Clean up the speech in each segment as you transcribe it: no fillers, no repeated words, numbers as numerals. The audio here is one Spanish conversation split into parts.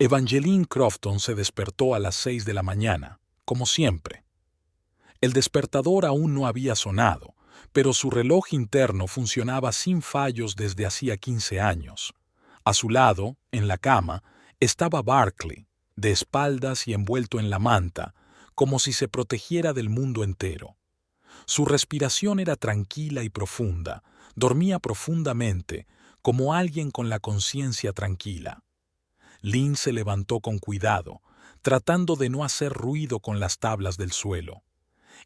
Evangeline Crofton se despertó a las 6 de la mañana, como siempre. El despertador aún no había sonado, pero su reloj interno funcionaba sin fallos desde hacía 15 años. A su lado, en la cama, estaba Barclay, de espaldas y envuelto en la manta, como si se protegiera del mundo entero. Su respiración era tranquila y profunda, dormía profundamente, como alguien con la conciencia tranquila. Lynn se levantó con cuidado, tratando de no hacer ruido con las tablas del suelo.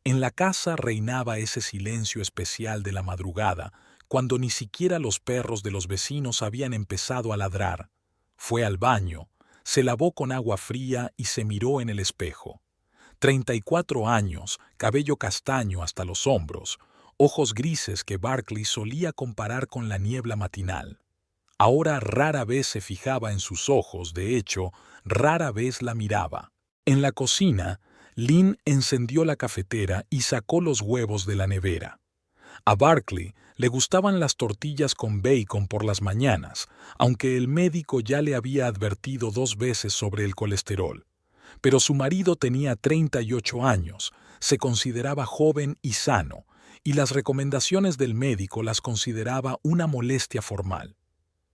En la casa reinaba ese silencio especial de la madrugada, cuando ni siquiera los perros de los vecinos habían empezado a ladrar. Fue al baño, se lavó con agua fría y se miró en el espejo. 34 años, cabello castaño hasta los hombros, ojos grises que Barclay solía comparar con la niebla matinal. Ahora rara vez se fijaba en sus ojos, de hecho, rara vez la miraba. En la cocina, Lynn encendió la cafetera y sacó los huevos de la nevera. A Barclay le gustaban las tortillas con bacon por las mañanas, aunque el médico ya le había advertido 2 veces sobre el colesterol. Pero su marido tenía 38 años, se consideraba joven y sano, y las recomendaciones del médico las consideraba una molestia formal.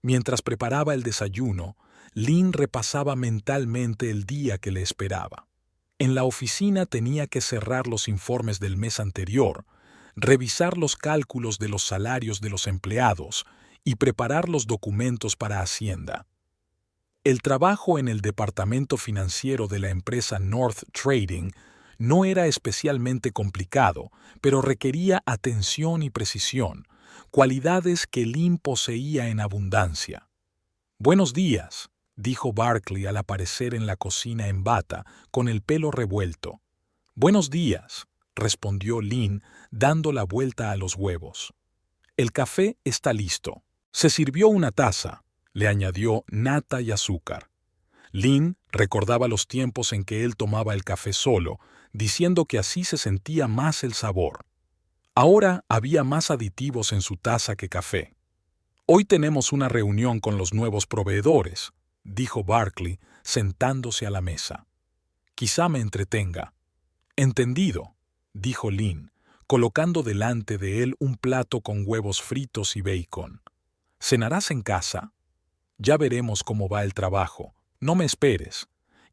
Mientras preparaba el desayuno, Lynn repasaba mentalmente el día que le esperaba. En la oficina tenía que cerrar los informes del mes anterior, revisar los cálculos de los salarios de los empleados y preparar los documentos para Hacienda. El trabajo en el departamento financiero de la empresa North Trading no era especialmente complicado, pero requería atención y precisión, cualidades que Lynn poseía en abundancia. «Buenos días», dijo Barclay al aparecer en la cocina en bata, con el pelo revuelto. «Buenos días», respondió Lynn, dando la vuelta a los huevos. «El café está listo». Se sirvió una taza, le añadió nata y azúcar. Lynn recordaba los tiempos en que él tomaba el café solo, diciendo que así se sentía más el sabor. Ahora había más aditivos en su taza que café. «Hoy tenemos una reunión con los nuevos proveedores», dijo Barclay, sentándose a la mesa. «Quizá me entretenga». «Entendido», dijo Lynn, colocando delante de él un plato con huevos fritos y bacon. «¿Cenarás en casa?» «Ya veremos cómo va el trabajo. No me esperes».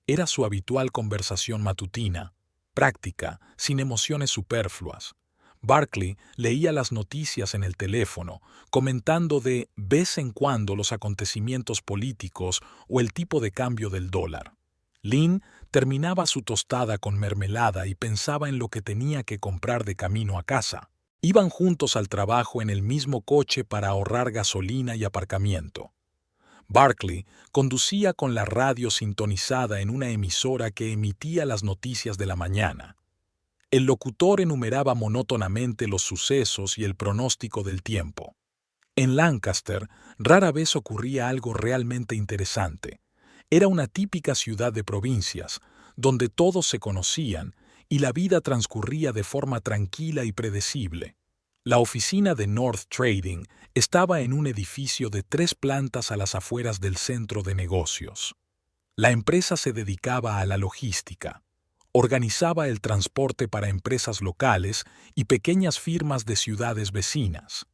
Era su habitual conversación matutina, práctica, sin emociones superfluas. Barclay leía las noticias en el teléfono, comentando de vez en cuando los acontecimientos políticos o el tipo de cambio del dólar. Lynn terminaba su tostada con mermelada y pensaba en lo que tenía que comprar de camino a casa. Iban juntos al trabajo en el mismo coche para ahorrar gasolina y aparcamiento. Barclay conducía con la radio sintonizada en una emisora que emitía las noticias de la mañana. El locutor enumeraba monótonamente los sucesos y el pronóstico del tiempo. En Lancaster rara vez ocurría algo realmente interesante. Era una típica ciudad de provincias, donde todos se conocían y la vida transcurría de forma tranquila y predecible. La oficina de North Trading estaba en un edificio de 3 plantas a las afueras del centro de negocios. La empresa se dedicaba a la logística. Organizaba el transporte para empresas locales y pequeñas firmas de ciudades vecinas.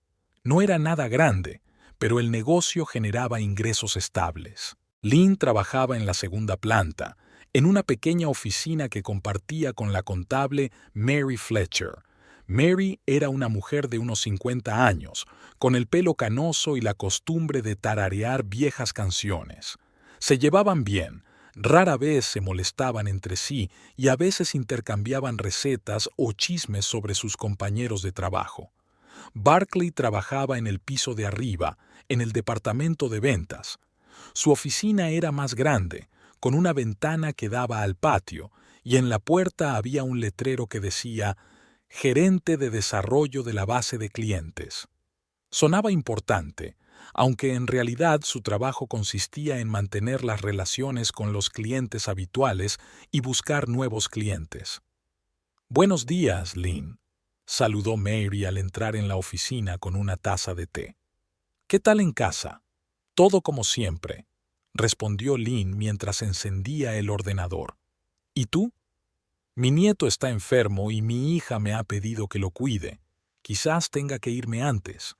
No era nada grande, pero el negocio generaba ingresos estables. Lynn trabajaba en la segunda planta, en una pequeña oficina que compartía con la contable Mary Fletcher. Mary era una mujer de unos 50 años, con el pelo canoso y la costumbre de tararear viejas canciones. Se llevaban bien. Rara vez se molestaban entre sí y a veces intercambiaban recetas o chismes sobre sus compañeros de trabajo. Barclay trabajaba en el piso de arriba, en el departamento de ventas. Su oficina era más grande, con una ventana que daba al patio, y en la puerta había un letrero que decía «Gerente de Desarrollo de la Base de Clientes». Sonaba importante, aunque en realidad su trabajo consistía en mantener las relaciones con los clientes habituales y buscar nuevos clientes. «Buenos días, Lynn», saludó Mary al entrar en la oficina con una taza de té. «¿Qué tal en casa?» «Todo como siempre», respondió Lynn mientras encendía el ordenador. ¿Y tú? Mi nieto está enfermo y mi hija me ha pedido que lo cuide. Quizás tenga que irme antes.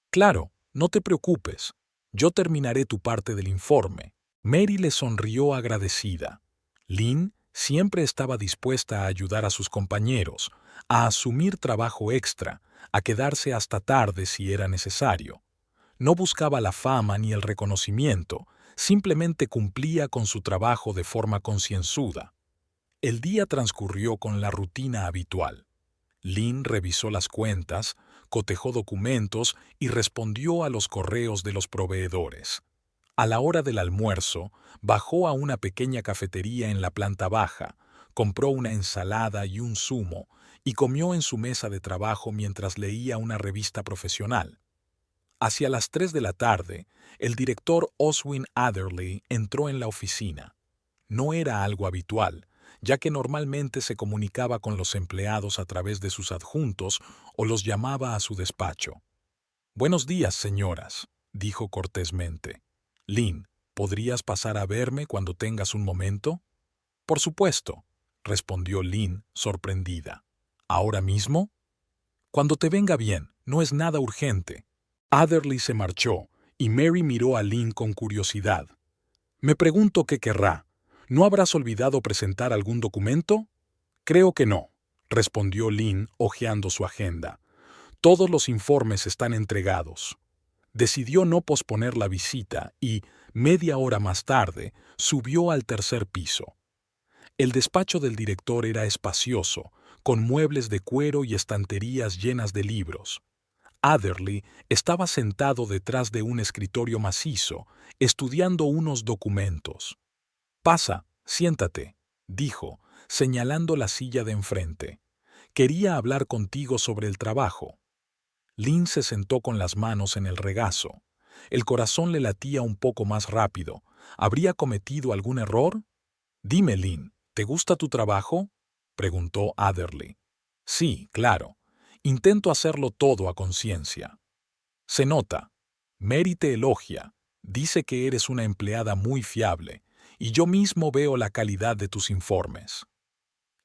Claro, no te preocupes. Yo terminaré tu parte del informe. Mary le sonrió agradecida. Lynn siempre estaba dispuesta a ayudar a sus compañeros, a asumir trabajo extra, a quedarse hasta tarde si era necesario. No buscaba la fama ni el reconocimiento, simplemente cumplía con su trabajo de forma concienzuda. El día transcurrió con la rutina habitual. Lynn revisó las cuentas, cotejó documentos y respondió a los correos de los proveedores. A la hora del almuerzo, bajó a una pequeña cafetería en la planta baja, compró una ensalada y un zumo y comió en su mesa de trabajo mientras leía una revista profesional. Hacia las 3 de la tarde, el director Oswin Adderley entró en la oficina. No era algo habitual, ya que normalmente se comunicaba con los empleados a través de sus adjuntos o los llamaba a su despacho. «Buenos días, señoras», dijo cortésmente. «Lynn, ¿podrías pasar a verme cuando tengas un momento?» «Por supuesto», respondió Lynn, sorprendida. «¿Ahora mismo?» «Cuando te venga bien, no es nada urgente». Adderley se marchó y Mary miró a Lynn con curiosidad. «Me pregunto qué querrá. ¿No habrás olvidado presentar algún documento?» «Creo que no», respondió Lynn, hojeando su agenda. «Todos los informes están entregados». Decidió no posponer la visita y, media hora más tarde, subió al tercer piso. El despacho del director era espacioso, con muebles de cuero y estanterías llenas de libros. Adderley estaba sentado detrás de un escritorio macizo, estudiando unos documentos. «Pasa, siéntate», dijo, señalando la silla de enfrente. «Quería hablar contigo sobre el trabajo». Lynn se sentó con las manos en el regazo. El corazón le latía un poco más rápido. ¿Habría cometido algún error? «Dime, Lynn, ¿te gusta tu trabajo?», preguntó Adderley. «Sí, claro. Intento hacerlo todo a conciencia». «Se nota. Mary te elogia. Dice que eres una empleada muy fiable, y yo mismo veo la calidad de tus informes».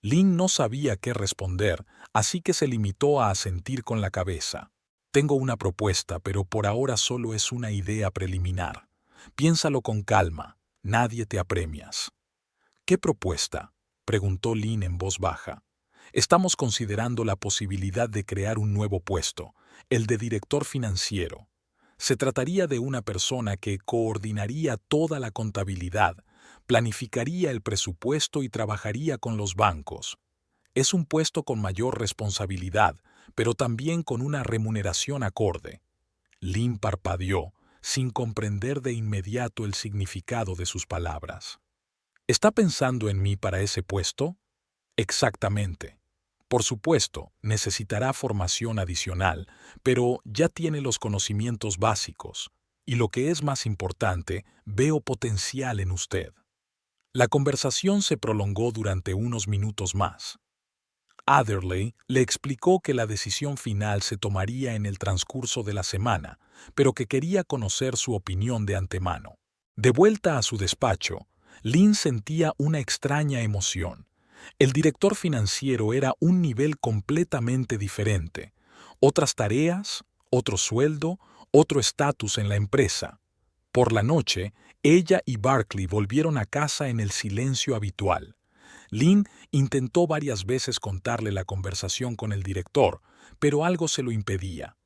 Lynn no sabía qué responder, así que se limitó a asentir con la cabeza. «Tengo una propuesta, pero por ahora solo es una idea preliminar. Piénsalo con calma. Nadie te apremias». «¿Qué propuesta?», preguntó Lynn en voz baja. «Estamos considerando la posibilidad de crear un nuevo puesto, el de director financiero. Se trataría de una persona que coordinaría toda la contabilidad, planificaría el presupuesto y trabajaría con los bancos. Es un puesto con mayor responsabilidad, pero también con una remuneración acorde». Lynn parpadeó, sin comprender de inmediato el significado de sus palabras. «¿Está pensando en mí para ese puesto?» «Exactamente. Por supuesto, necesitará formación adicional, pero ya tiene los conocimientos básicos, y lo que es más importante, veo potencial en usted». La conversación se prolongó durante unos minutos más. Adderley le explicó que la decisión final se tomaría en el transcurso de la semana, pero que quería conocer su opinión de antemano. De vuelta a su despacho, Lynn sentía una extraña emoción. El director financiero era un nivel completamente diferente. Otras tareas, otro sueldo, otro estatus en la empresa. Por la noche, ella y Barclay volvieron a casa en el silencio habitual. Lynn intentó varias veces contarle la conversación con el director, pero algo se lo impedía.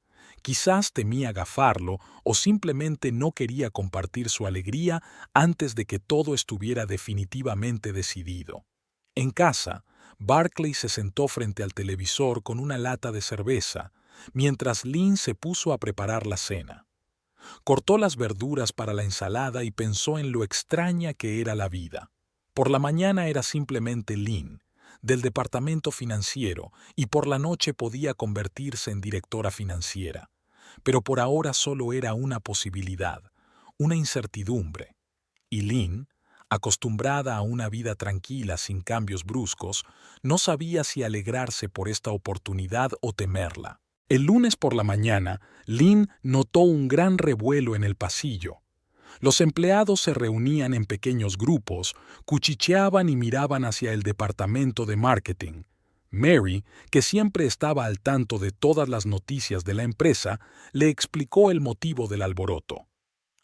Quizás temía gafarlo o simplemente no quería compartir su alegría antes de que todo estuviera definitivamente decidido. En casa, Barclay se sentó frente al televisor con una lata de cerveza, mientras Lynn se puso a preparar la cena. Cortó las verduras para la ensalada y pensó en lo extraña que era la vida. Por la mañana era simplemente Lynn, del departamento financiero, y por la noche podía convertirse en directora financiera. Pero por ahora solo era una posibilidad, una incertidumbre. Y Lynn, acostumbrada a una vida tranquila sin cambios bruscos, no sabía si alegrarse por esta oportunidad o temerla. El lunes por la mañana, Lynn notó un gran revuelo en el pasillo. Los empleados se reunían en pequeños grupos, cuchicheaban y miraban hacia el departamento de marketing. Mary, que siempre estaba al tanto de todas las noticias de la empresa, le explicó el motivo del alboroto.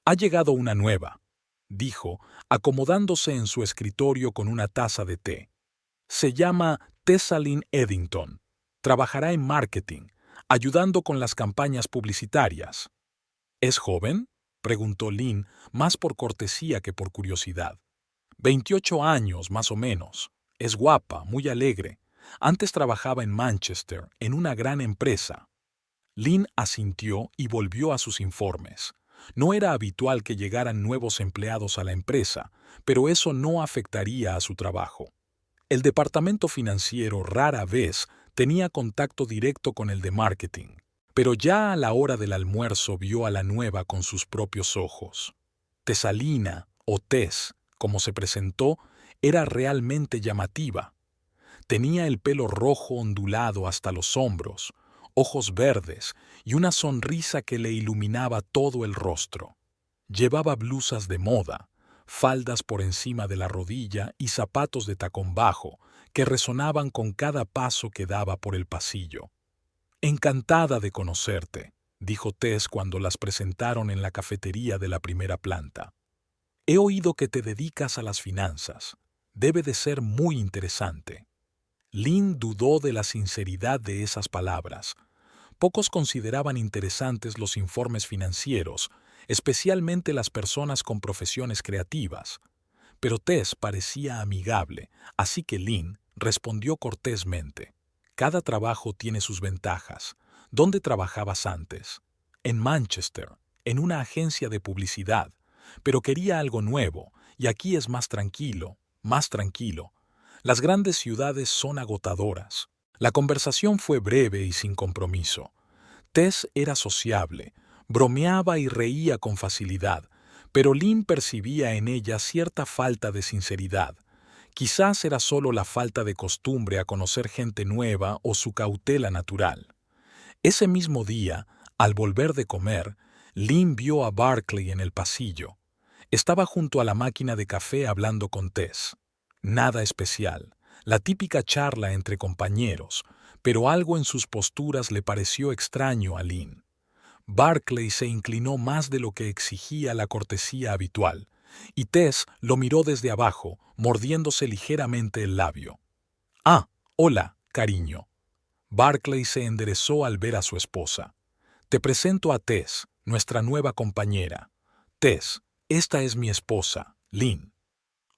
«Ha llegado una nueva», dijo, acomodándose en su escritorio con una taza de té. «Se llama Tessa Lynn Eddington. Trabajará en marketing, ayudando con las campañas publicitarias». «¿Es joven?», preguntó Lynn, más por cortesía que por curiosidad. 28 años, más o menos. Es guapa, muy alegre. Antes trabajaba en Manchester, en una gran empresa. Lynn asintió y volvió a sus informes. No era habitual que llegaran nuevos empleados a la empresa, pero eso no afectaría a su trabajo. El departamento financiero rara vez tenía contacto directo con el de marketing, pero ya a la hora del almuerzo vio a la nueva con sus propios ojos. Tessalina, o Tess, como se presentó, era realmente llamativa. Tenía el pelo rojo ondulado hasta los hombros, ojos verdes y una sonrisa que le iluminaba todo el rostro. Llevaba blusas de moda, faldas por encima de la rodilla y zapatos de tacón bajo que resonaban con cada paso que daba por el pasillo. «Encantada de conocerte», dijo Tess cuando las presentaron en la cafetería de la primera planta. «He oído que te dedicas a las finanzas. Debe de ser muy interesante». Lynn dudó de la sinceridad de esas palabras. Pocos consideraban interesantes los informes financieros, especialmente las personas con profesiones creativas. Pero Tess parecía amigable, así que Lynn respondió cortésmente. «Cada trabajo tiene sus ventajas. ¿Dónde trabajabas antes?» «En Manchester, en una agencia de publicidad. Pero quería algo nuevo, y aquí es más tranquilo, más tranquilo. Las grandes ciudades son agotadoras». La conversación fue breve y sin compromiso. Tess era sociable, bromeaba y reía con facilidad, pero Lynn percibía en ella cierta falta de sinceridad. Quizás era solo la falta de costumbre a conocer gente nueva o su cautela natural. Ese mismo día, al volver de comer, Lynn vio a Barclay en el pasillo. Estaba junto a la máquina de café hablando con Tess. Nada especial, la típica charla entre compañeros, pero algo en sus posturas le pareció extraño a Lynn. Barclay se inclinó más de lo que exigía la cortesía habitual, y Tess lo miró desde abajo, mordiéndose ligeramente el labio. «Ah, hola, cariño». Barclay se enderezó al ver a su esposa. «Te presento a Tess, nuestra nueva compañera. Tess, esta es mi esposa, Lynn».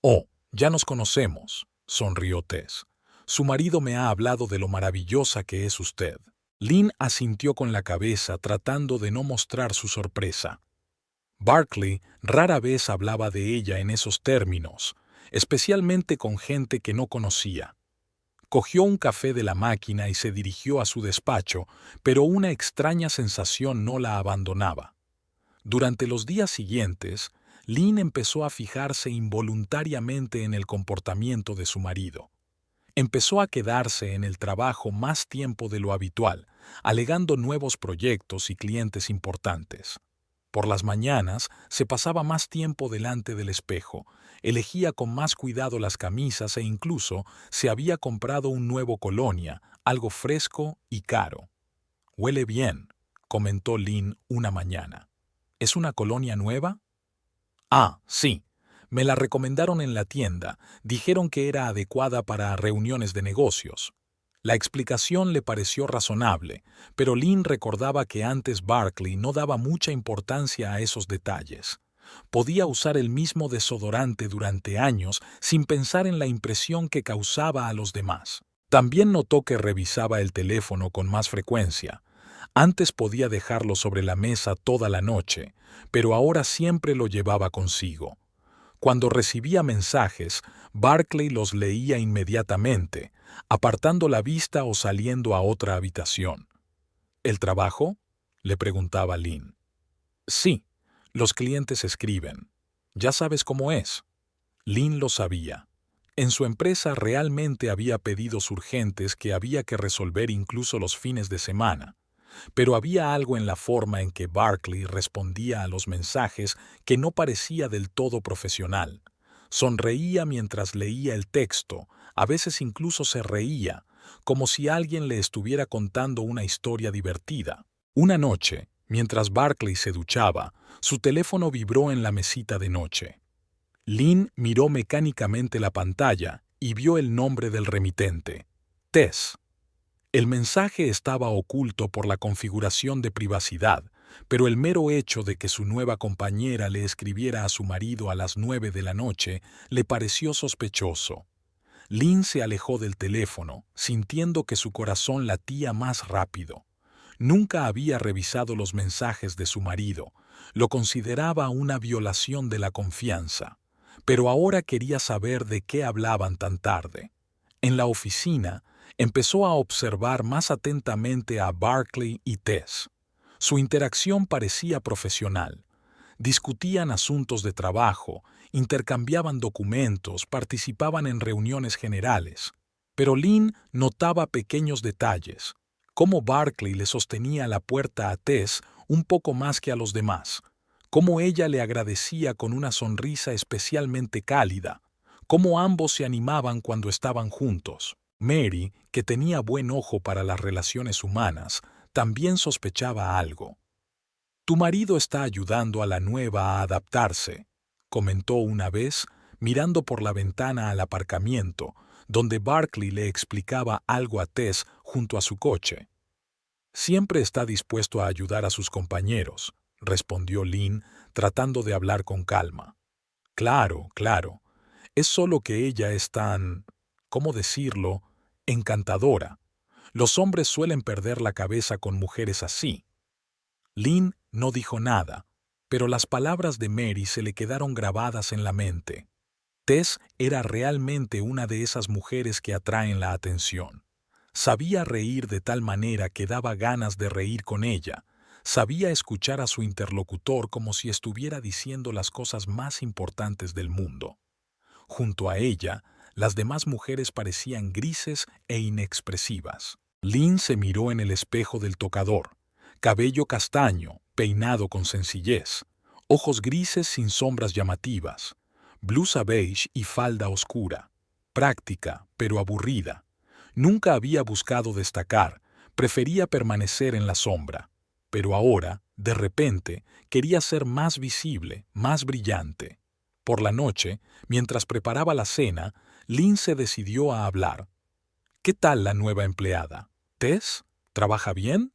«Oh, ya nos conocemos», sonrió Tess. «Su marido me ha hablado de lo maravillosa que es usted». Lynn asintió con la cabeza tratando de no mostrar su sorpresa. Barclay rara vez hablaba de ella en esos términos, especialmente con gente que no conocía. Cogió un café de la máquina y se dirigió a su despacho, pero una extraña sensación no la abandonaba. Durante los días siguientes, Lynn empezó a fijarse involuntariamente en el comportamiento de su marido. Empezó a quedarse en el trabajo más tiempo de lo habitual, alegando nuevos proyectos y clientes importantes. Por las mañanas se pasaba más tiempo delante del espejo, elegía con más cuidado las camisas e incluso se había comprado un nuevo colonia, algo fresco y caro. «Huele bien», comentó Lynn una mañana. «¿Es una colonia nueva?» «Ah, sí. Me la recomendaron en la tienda. Dijeron que era adecuada para reuniones de negocios». La explicación le pareció razonable, pero Lynn recordaba que antes Barclay no daba mucha importancia a esos detalles. Podía usar el mismo desodorante durante años sin pensar en la impresión que causaba a los demás. También notó que revisaba el teléfono con más frecuencia. Antes podía dejarlo sobre la mesa toda la noche, pero ahora siempre lo llevaba consigo. Cuando recibía mensajes, Barclay los leía inmediatamente, apartando la vista o saliendo a otra habitación. «¿El trabajo?», le preguntaba Lynn. «Sí, los clientes escriben. Ya sabes cómo es». Lynn lo sabía. En su empresa realmente había pedidos urgentes que había que resolver incluso los fines de semana. pero había algo en la forma en que Barkley respondía a los mensajes que no parecía del todo profesional. Sonreía mientras leía el texto, a veces incluso se reía, como si alguien le estuviera contando una historia divertida. Una noche, mientras Barkley se duchaba, su teléfono vibró en la mesita de noche. Lynn miró mecánicamente la pantalla y vio el nombre del remitente, Tess. El mensaje estaba oculto por la configuración de privacidad, pero el mero hecho de que su nueva compañera le escribiera a su marido a las 9 de la noche le pareció sospechoso. Lynn se alejó del teléfono, sintiendo que su corazón latía más rápido. Nunca había revisado los mensajes de su marido, lo consideraba una violación de la confianza, pero ahora quería saber de qué hablaban tan tarde. En la oficina, empezó a observar más atentamente a Barkley y Tess. Su interacción parecía profesional. Discutían asuntos de trabajo, intercambiaban documentos, participaban en reuniones generales. Pero Lynn notaba pequeños detalles, cómo Barkley le sostenía la puerta a Tess un poco más que a los demás, cómo ella le agradecía con una sonrisa especialmente cálida, cómo ambos se animaban cuando estaban juntos. Mary, que tenía buen ojo para las relaciones humanas, también sospechaba algo. «Tu marido está ayudando a la nueva a adaptarse», comentó una vez, mirando por la ventana al aparcamiento, donde Barkley le explicaba algo a Tess junto a su coche. «Siempre está dispuesto a ayudar a sus compañeros», respondió Lynn, tratando de hablar con calma. «Claro, claro. Es solo que ella es tan, ¿cómo decirlo?, encantadora. Los hombres suelen perder la cabeza con mujeres así». Lynn no dijo nada, pero las palabras de Mary se le quedaron grabadas en la mente. Tess era realmente una de esas mujeres que atraen la atención. Sabía reír de tal manera que daba ganas de reír con ella. Sabía escuchar a su interlocutor como si estuviera diciendo las cosas más importantes del mundo. Junto a ella, las demás mujeres parecían grises e inexpresivas. Lynn se miró en el espejo del tocador. Cabello castaño, peinado con sencillez. Ojos grises sin sombras llamativas. Blusa beige y falda oscura. Práctica, pero aburrida. Nunca había buscado destacar, prefería permanecer en la sombra. Pero ahora, de repente, quería ser más visible, más brillante. Por la noche, mientras preparaba la cena, Lynn se decidió a hablar. «¿Qué tal la nueva empleada? ¿Tess? ¿Trabaja bien?»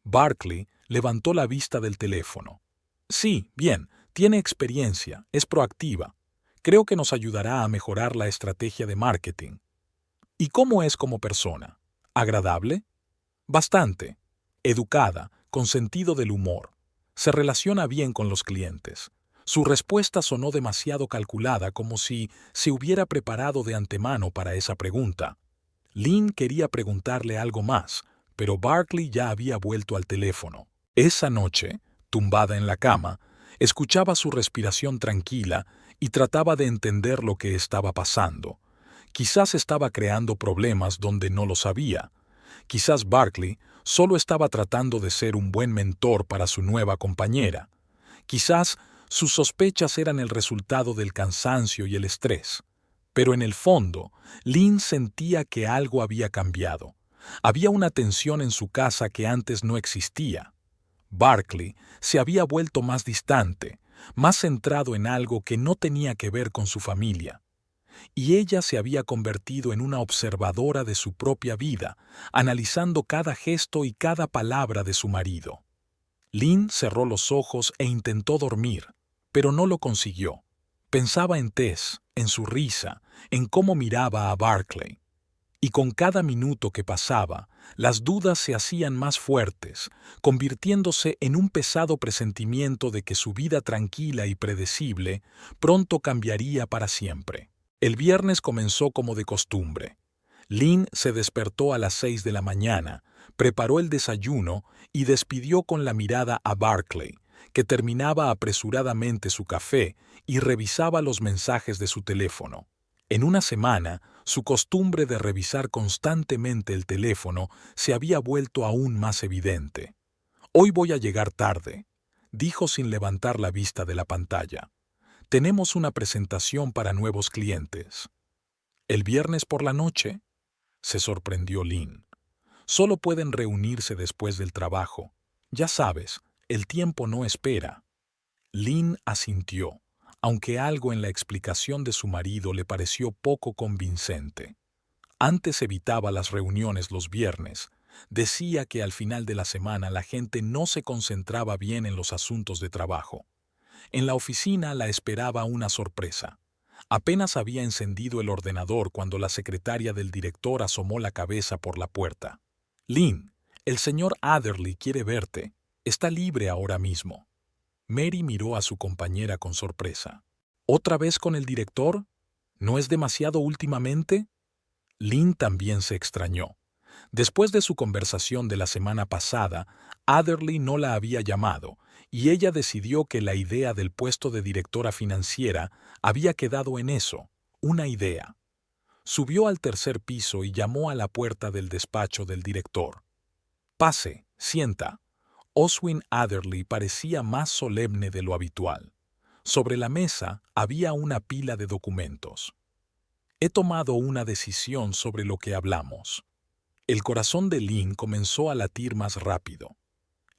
Barkley levantó la vista del teléfono. «Sí, bien, tiene experiencia, es proactiva. Creo que nos ayudará a mejorar la estrategia de marketing». «¿Y cómo es como persona? ¿Agradable?» «Bastante. Educada, con sentido del humor. Se relaciona bien con los clientes». Su respuesta sonó demasiado calculada, como si se hubiera preparado de antemano para esa pregunta. Lynn quería preguntarle algo más, pero Barkley ya había vuelto al teléfono. Esa noche, tumbada en la cama, escuchaba su respiración tranquila y trataba de entender lo que estaba pasando. Quizás estaba creando problemas donde no lo sabía. Quizás Barkley solo estaba tratando de ser un buen mentor para su nueva compañera. Quizás sus sospechas eran el resultado del cansancio y el estrés. Pero en el fondo, Lynn sentía que algo había cambiado. Había una tensión en su casa que antes no existía. Barkley se había vuelto más distante, más centrado en algo que no tenía que ver con su familia. Y ella se había convertido en una observadora de su propia vida, analizando cada gesto y cada palabra de su marido. Lynn cerró los ojos e intentó dormir, pero no lo consiguió. Pensaba en Tess, en su risa, en cómo miraba a Barkley. Y con cada minuto que pasaba, las dudas se hacían más fuertes, convirtiéndose en un pesado presentimiento de que su vida tranquila y predecible pronto cambiaría para siempre. El viernes comenzó como de costumbre. Lynn se despertó a las 6 de la mañana, preparó el desayuno y despidió con la mirada a Barkley, que terminaba apresuradamente su café y revisaba los mensajes de su teléfono. En una semana, su costumbre de revisar constantemente el teléfono se había vuelto aún más evidente. «Hoy voy a llegar tarde», dijo sin levantar la vista de la pantalla. «Tenemos una presentación para nuevos clientes». «¿El viernes por la noche?», se sorprendió Lynn. «Solo pueden reunirse después del trabajo. Ya sabes, el tiempo no espera». Lynn asintió, aunque algo en la explicación de su marido le pareció poco convincente. Antes evitaba las reuniones los viernes. Decía que al final de la semana la gente no se concentraba bien en los asuntos de trabajo. En la oficina la esperaba una sorpresa. Apenas había encendido el ordenador cuando la secretaria del director asomó la cabeza por la puerta. «Lynn, el señor Adderley quiere verte. Está libre ahora mismo». Mary miró a su compañera con sorpresa. «¿Otra vez con el director? ¿No es demasiado últimamente?» Lynn también se extrañó. Después de su conversación de la semana pasada, Adderley no la había llamado, y ella decidió que la idea del puesto de directora financiera había quedado en eso, una idea. Subió al tercer piso y llamó a la puerta del despacho del director. «Pase, sienta». Oswin Adderley parecía más solemne de lo habitual. Sobre la mesa había una pila de documentos. «He tomado una decisión sobre lo que hablamos». El corazón de Lynn comenzó a latir más rápido.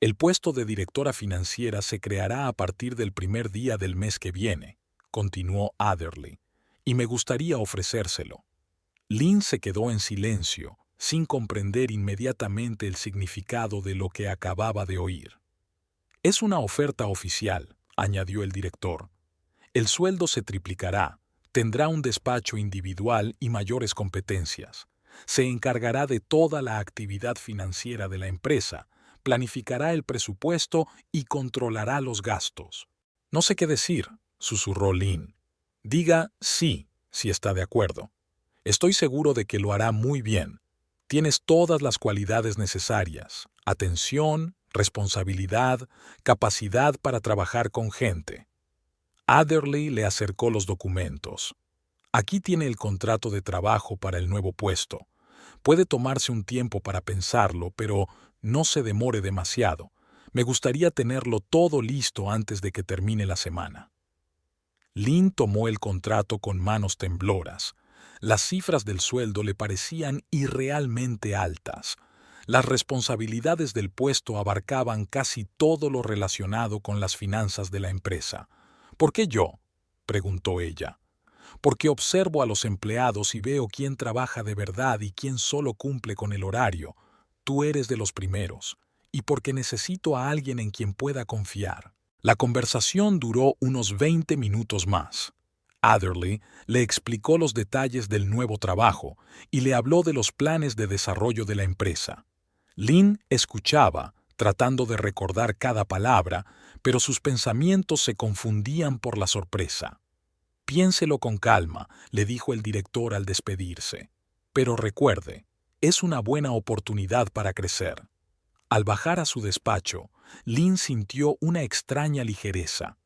«El puesto de directora financiera se creará a partir del primer día del mes que viene», continuó Adderley, «y me gustaría ofrecérselo». Lynn se quedó en silencio, sin comprender inmediatamente el significado de lo que acababa de oír. «Es una oferta oficial», añadió el director. «El sueldo se triplicará, tendrá un despacho individual y mayores competencias. Se encargará de toda la actividad financiera de la empresa, planificará el presupuesto y controlará los gastos». «No sé qué decir», susurró Lynn. «Diga sí, si está de acuerdo. Estoy seguro de que lo hará muy bien. Tienes todas las cualidades necesarias: atención, responsabilidad, capacidad para trabajar con gente». Adderley le acercó los documentos. «Aquí tiene el contrato de trabajo para el nuevo puesto. Puede tomarse un tiempo para pensarlo, pero no se demore demasiado. Me gustaría tenerlo todo listo antes de que termine la semana». Lynn tomó el contrato con manos tembloras. Las cifras del sueldo le parecían irrealmente altas. Las responsabilidades del puesto abarcaban casi todo lo relacionado con las finanzas de la empresa. «¿Por qué yo?», preguntó ella. «Porque observo a los empleados y veo quién trabaja de verdad y quién solo cumple con el horario. Tú eres de los primeros. Y porque necesito a alguien en quien pueda confiar». La conversación duró unos 20 minutos más. Adderley le explicó los detalles del nuevo trabajo y le habló de los planes de desarrollo de la empresa. Lynn escuchaba, tratando de recordar cada palabra, pero sus pensamientos se confundían por la sorpresa. «Piénselo con calma», le dijo el director al despedirse. «Pero recuerde, es una buena oportunidad para crecer». Al bajar a su despacho, Lynn sintió una extraña ligereza.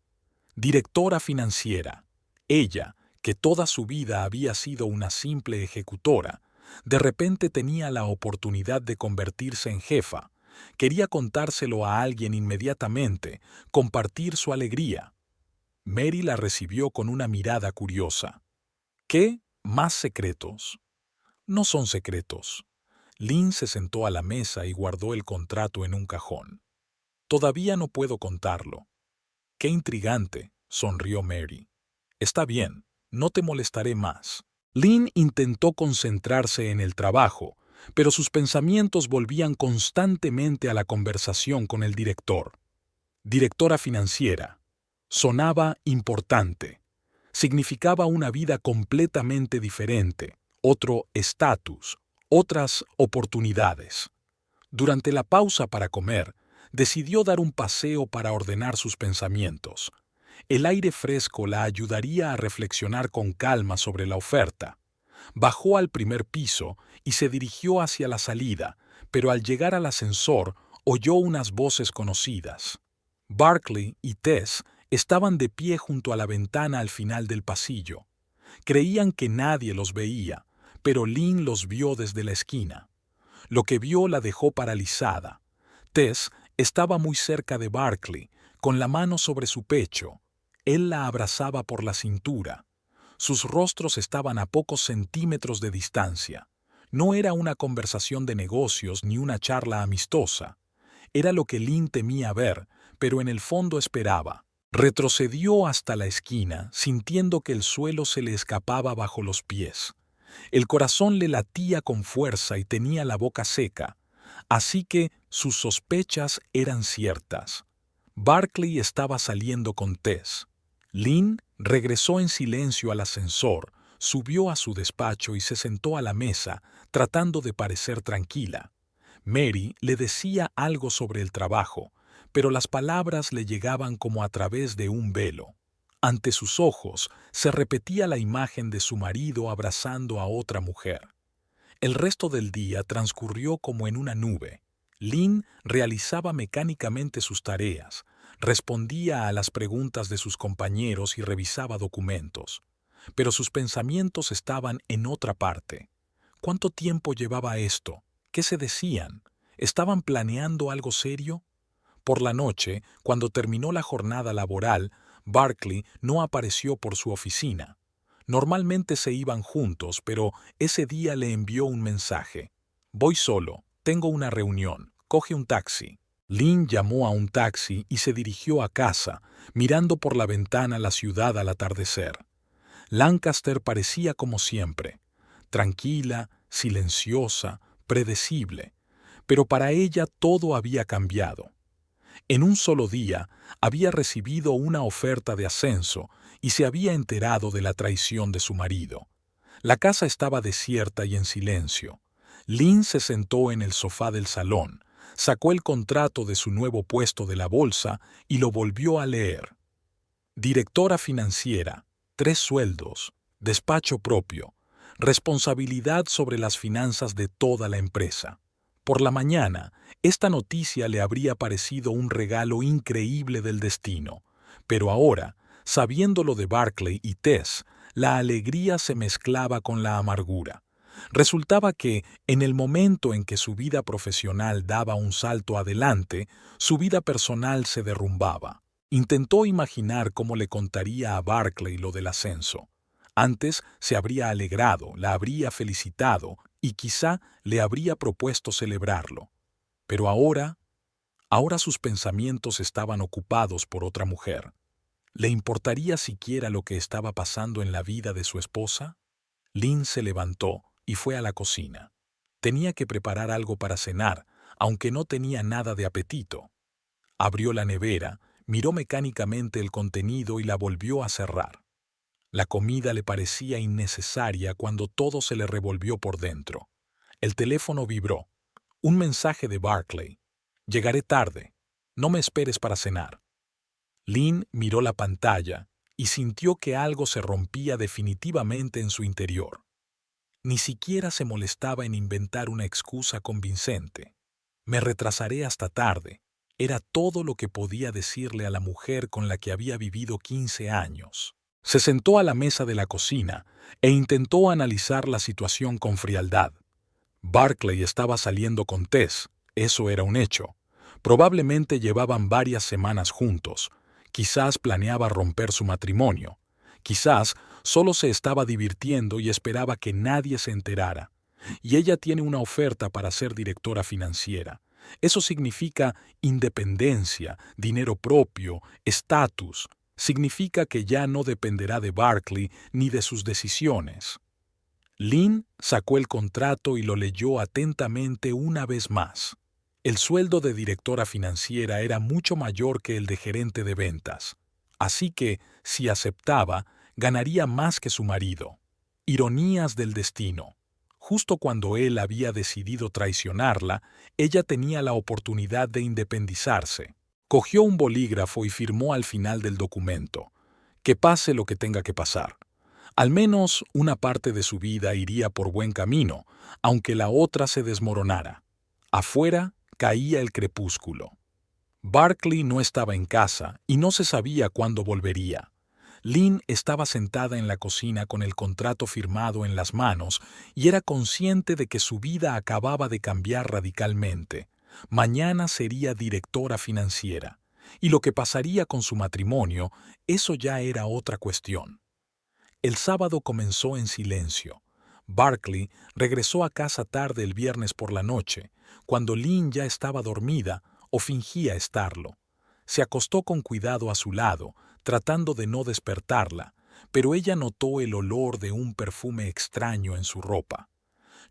Directora financiera. Ella, que toda su vida había sido una simple ejecutora, de repente tenía la oportunidad de convertirse en jefa. Quería contárselo a alguien inmediatamente, compartir su alegría. Mary la recibió con una mirada curiosa. «¿Qué? ¿Más secretos?» «No son secretos». Lynn se sentó a la mesa y guardó el contrato en un cajón. «Todavía no puedo contarlo». «Qué intrigante», sonrió Mary. «Está bien, no te molestaré más». Lynn intentó concentrarse en el trabajo, pero sus pensamientos volvían constantemente a la conversación con el director. Directora financiera. Sonaba importante. Significaba una vida completamente diferente, otro estatus, otras oportunidades. Durante la pausa para comer, decidió dar un paseo para ordenar sus pensamientos. El aire fresco la ayudaría a reflexionar con calma sobre la oferta. Bajó al primer piso y se dirigió hacia la salida, pero al llegar al ascensor oyó unas voces conocidas. Barclay y Tess estaban de pie junto a la ventana al final del pasillo. Creían que nadie los veía, pero Lynn los vio desde la esquina. Lo que vio la dejó paralizada. Tess estaba muy cerca de Barkley, con la mano sobre su pecho. Él la abrazaba por la cintura. Sus rostros estaban a pocos centímetros de distancia. No era una conversación de negocios ni una charla amistosa. Era lo que Lynn temía ver, pero en el fondo esperaba. Retrocedió hasta la esquina, sintiendo que el suelo se le escapaba bajo los pies. El corazón le latía con fuerza y tenía la boca seca, así que sus sospechas eran ciertas. Barkley estaba saliendo con Tess. Lynn regresó en silencio al ascensor, subió a su despacho y se sentó a la mesa, tratando de parecer tranquila. Mary le decía algo sobre el trabajo, pero las palabras le llegaban como a través de un velo. Ante sus ojos se repetía la imagen de su marido abrazando a otra mujer. El resto del día transcurrió como en una nube. Lynn realizaba mecánicamente sus tareas, respondía a las preguntas de sus compañeros y revisaba documentos. Pero sus pensamientos estaban en otra parte. ¿Cuánto tiempo llevaba esto? ¿Qué se decían? ¿Estaban planeando algo serio? Por la noche, cuando terminó la jornada laboral, Barkley no apareció por su oficina. Normalmente se iban juntos, pero ese día le envió un mensaje. «Voy solo, tengo una reunión, coge un taxi». Lynn llamó a un taxi y se dirigió a casa, mirando por la ventana la ciudad al atardecer. Lancaster parecía como siempre, tranquila, silenciosa, predecible, pero para ella todo había cambiado. En un solo día había recibido una oferta de ascenso y se había enterado de la traición de su marido. La casa estaba desierta y en silencio. Lynn se sentó en el sofá del salón, sacó el contrato de su nuevo puesto de la bolsa y lo volvió a leer. Directora financiera, 3 sueldos, despacho propio, responsabilidad sobre las finanzas de toda la empresa. Por la mañana, esta noticia le habría parecido un regalo increíble del destino, pero ahora, sabiéndolo de Barkley y Tess, la alegría se mezclaba con la amargura. Resultaba que, en el momento en que su vida profesional daba un salto adelante, su vida personal se derrumbaba. Intentó imaginar cómo le contaría a Barkley lo del ascenso. Antes se habría alegrado, la habría felicitado y quizá le habría propuesto celebrarlo. Pero ahora sus pensamientos estaban ocupados por otra mujer. ¿Le importaría siquiera lo que estaba pasando en la vida de su esposa? Lynn se levantó y fue a la cocina. Tenía que preparar algo para cenar, aunque no tenía nada de apetito. Abrió la nevera, miró mecánicamente el contenido y la volvió a cerrar. La comida le parecía innecesaria cuando todo se le revolvió por dentro. El teléfono vibró. Un mensaje de Barkley. «Llegaré tarde. No me esperes para cenar». Lynn miró la pantalla y sintió que algo se rompía definitivamente en su interior. Ni siquiera se molestaba en inventar una excusa convincente. «Me retrasaré hasta tarde». Era todo lo que podía decirle a la mujer con la que había vivido 15 años. Se sentó a la mesa de la cocina e intentó analizar la situación con frialdad. Barkley estaba saliendo con Tess, eso era un hecho. Probablemente llevaban varias semanas juntos. Quizás planeaba romper su matrimonio. Quizás solo se estaba divirtiendo y esperaba que nadie se enterara. Y ella tiene una oferta para ser directora financiera. Eso significa independencia, dinero propio, estatus. Significa que ya no dependerá de Barkley ni de sus decisiones. Lynn sacó el contrato y lo leyó atentamente una vez más. El sueldo de directora financiera era mucho mayor que el de gerente de ventas. Así que, si aceptaba, ganaría más que su marido. Ironías del destino. Justo cuando él había decidido traicionarla, ella tenía la oportunidad de independizarse. Cogió un bolígrafo y firmó al final del documento. Que pase lo que tenga que pasar. Al menos una parte de su vida iría por buen camino, aunque la otra se desmoronara. Afuera caía el crepúsculo. Barkley no estaba en casa y no se sabía cuándo volvería. Lynn estaba sentada en la cocina con el contrato firmado en las manos y era consciente de que su vida acababa de cambiar radicalmente. Mañana sería directora financiera, y lo que pasaría con su matrimonio, eso ya era otra cuestión. El sábado comenzó en silencio. Barkley regresó a casa tarde el viernes por la noche, cuando Lynn ya estaba dormida o fingía estarlo. Se acostó con cuidado a su lado, tratando de no despertarla, pero ella notó el olor de un perfume extraño en su ropa.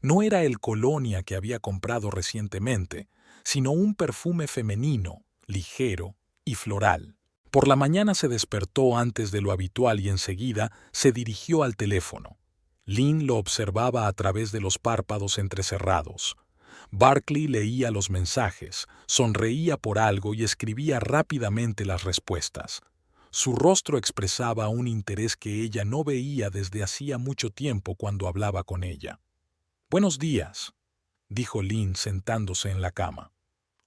No era el colonia que había comprado recientemente, sino un perfume femenino, ligero y floral. Por la mañana se despertó antes de lo habitual y enseguida se dirigió al teléfono. Lynn lo observaba a través de los párpados entrecerrados. Barkley leía los mensajes, sonreía por algo y escribía rápidamente las respuestas. Su rostro expresaba un interés que ella no veía desde hacía mucho tiempo cuando hablaba con ella. «Buenos días», dijo Lynn sentándose en la cama.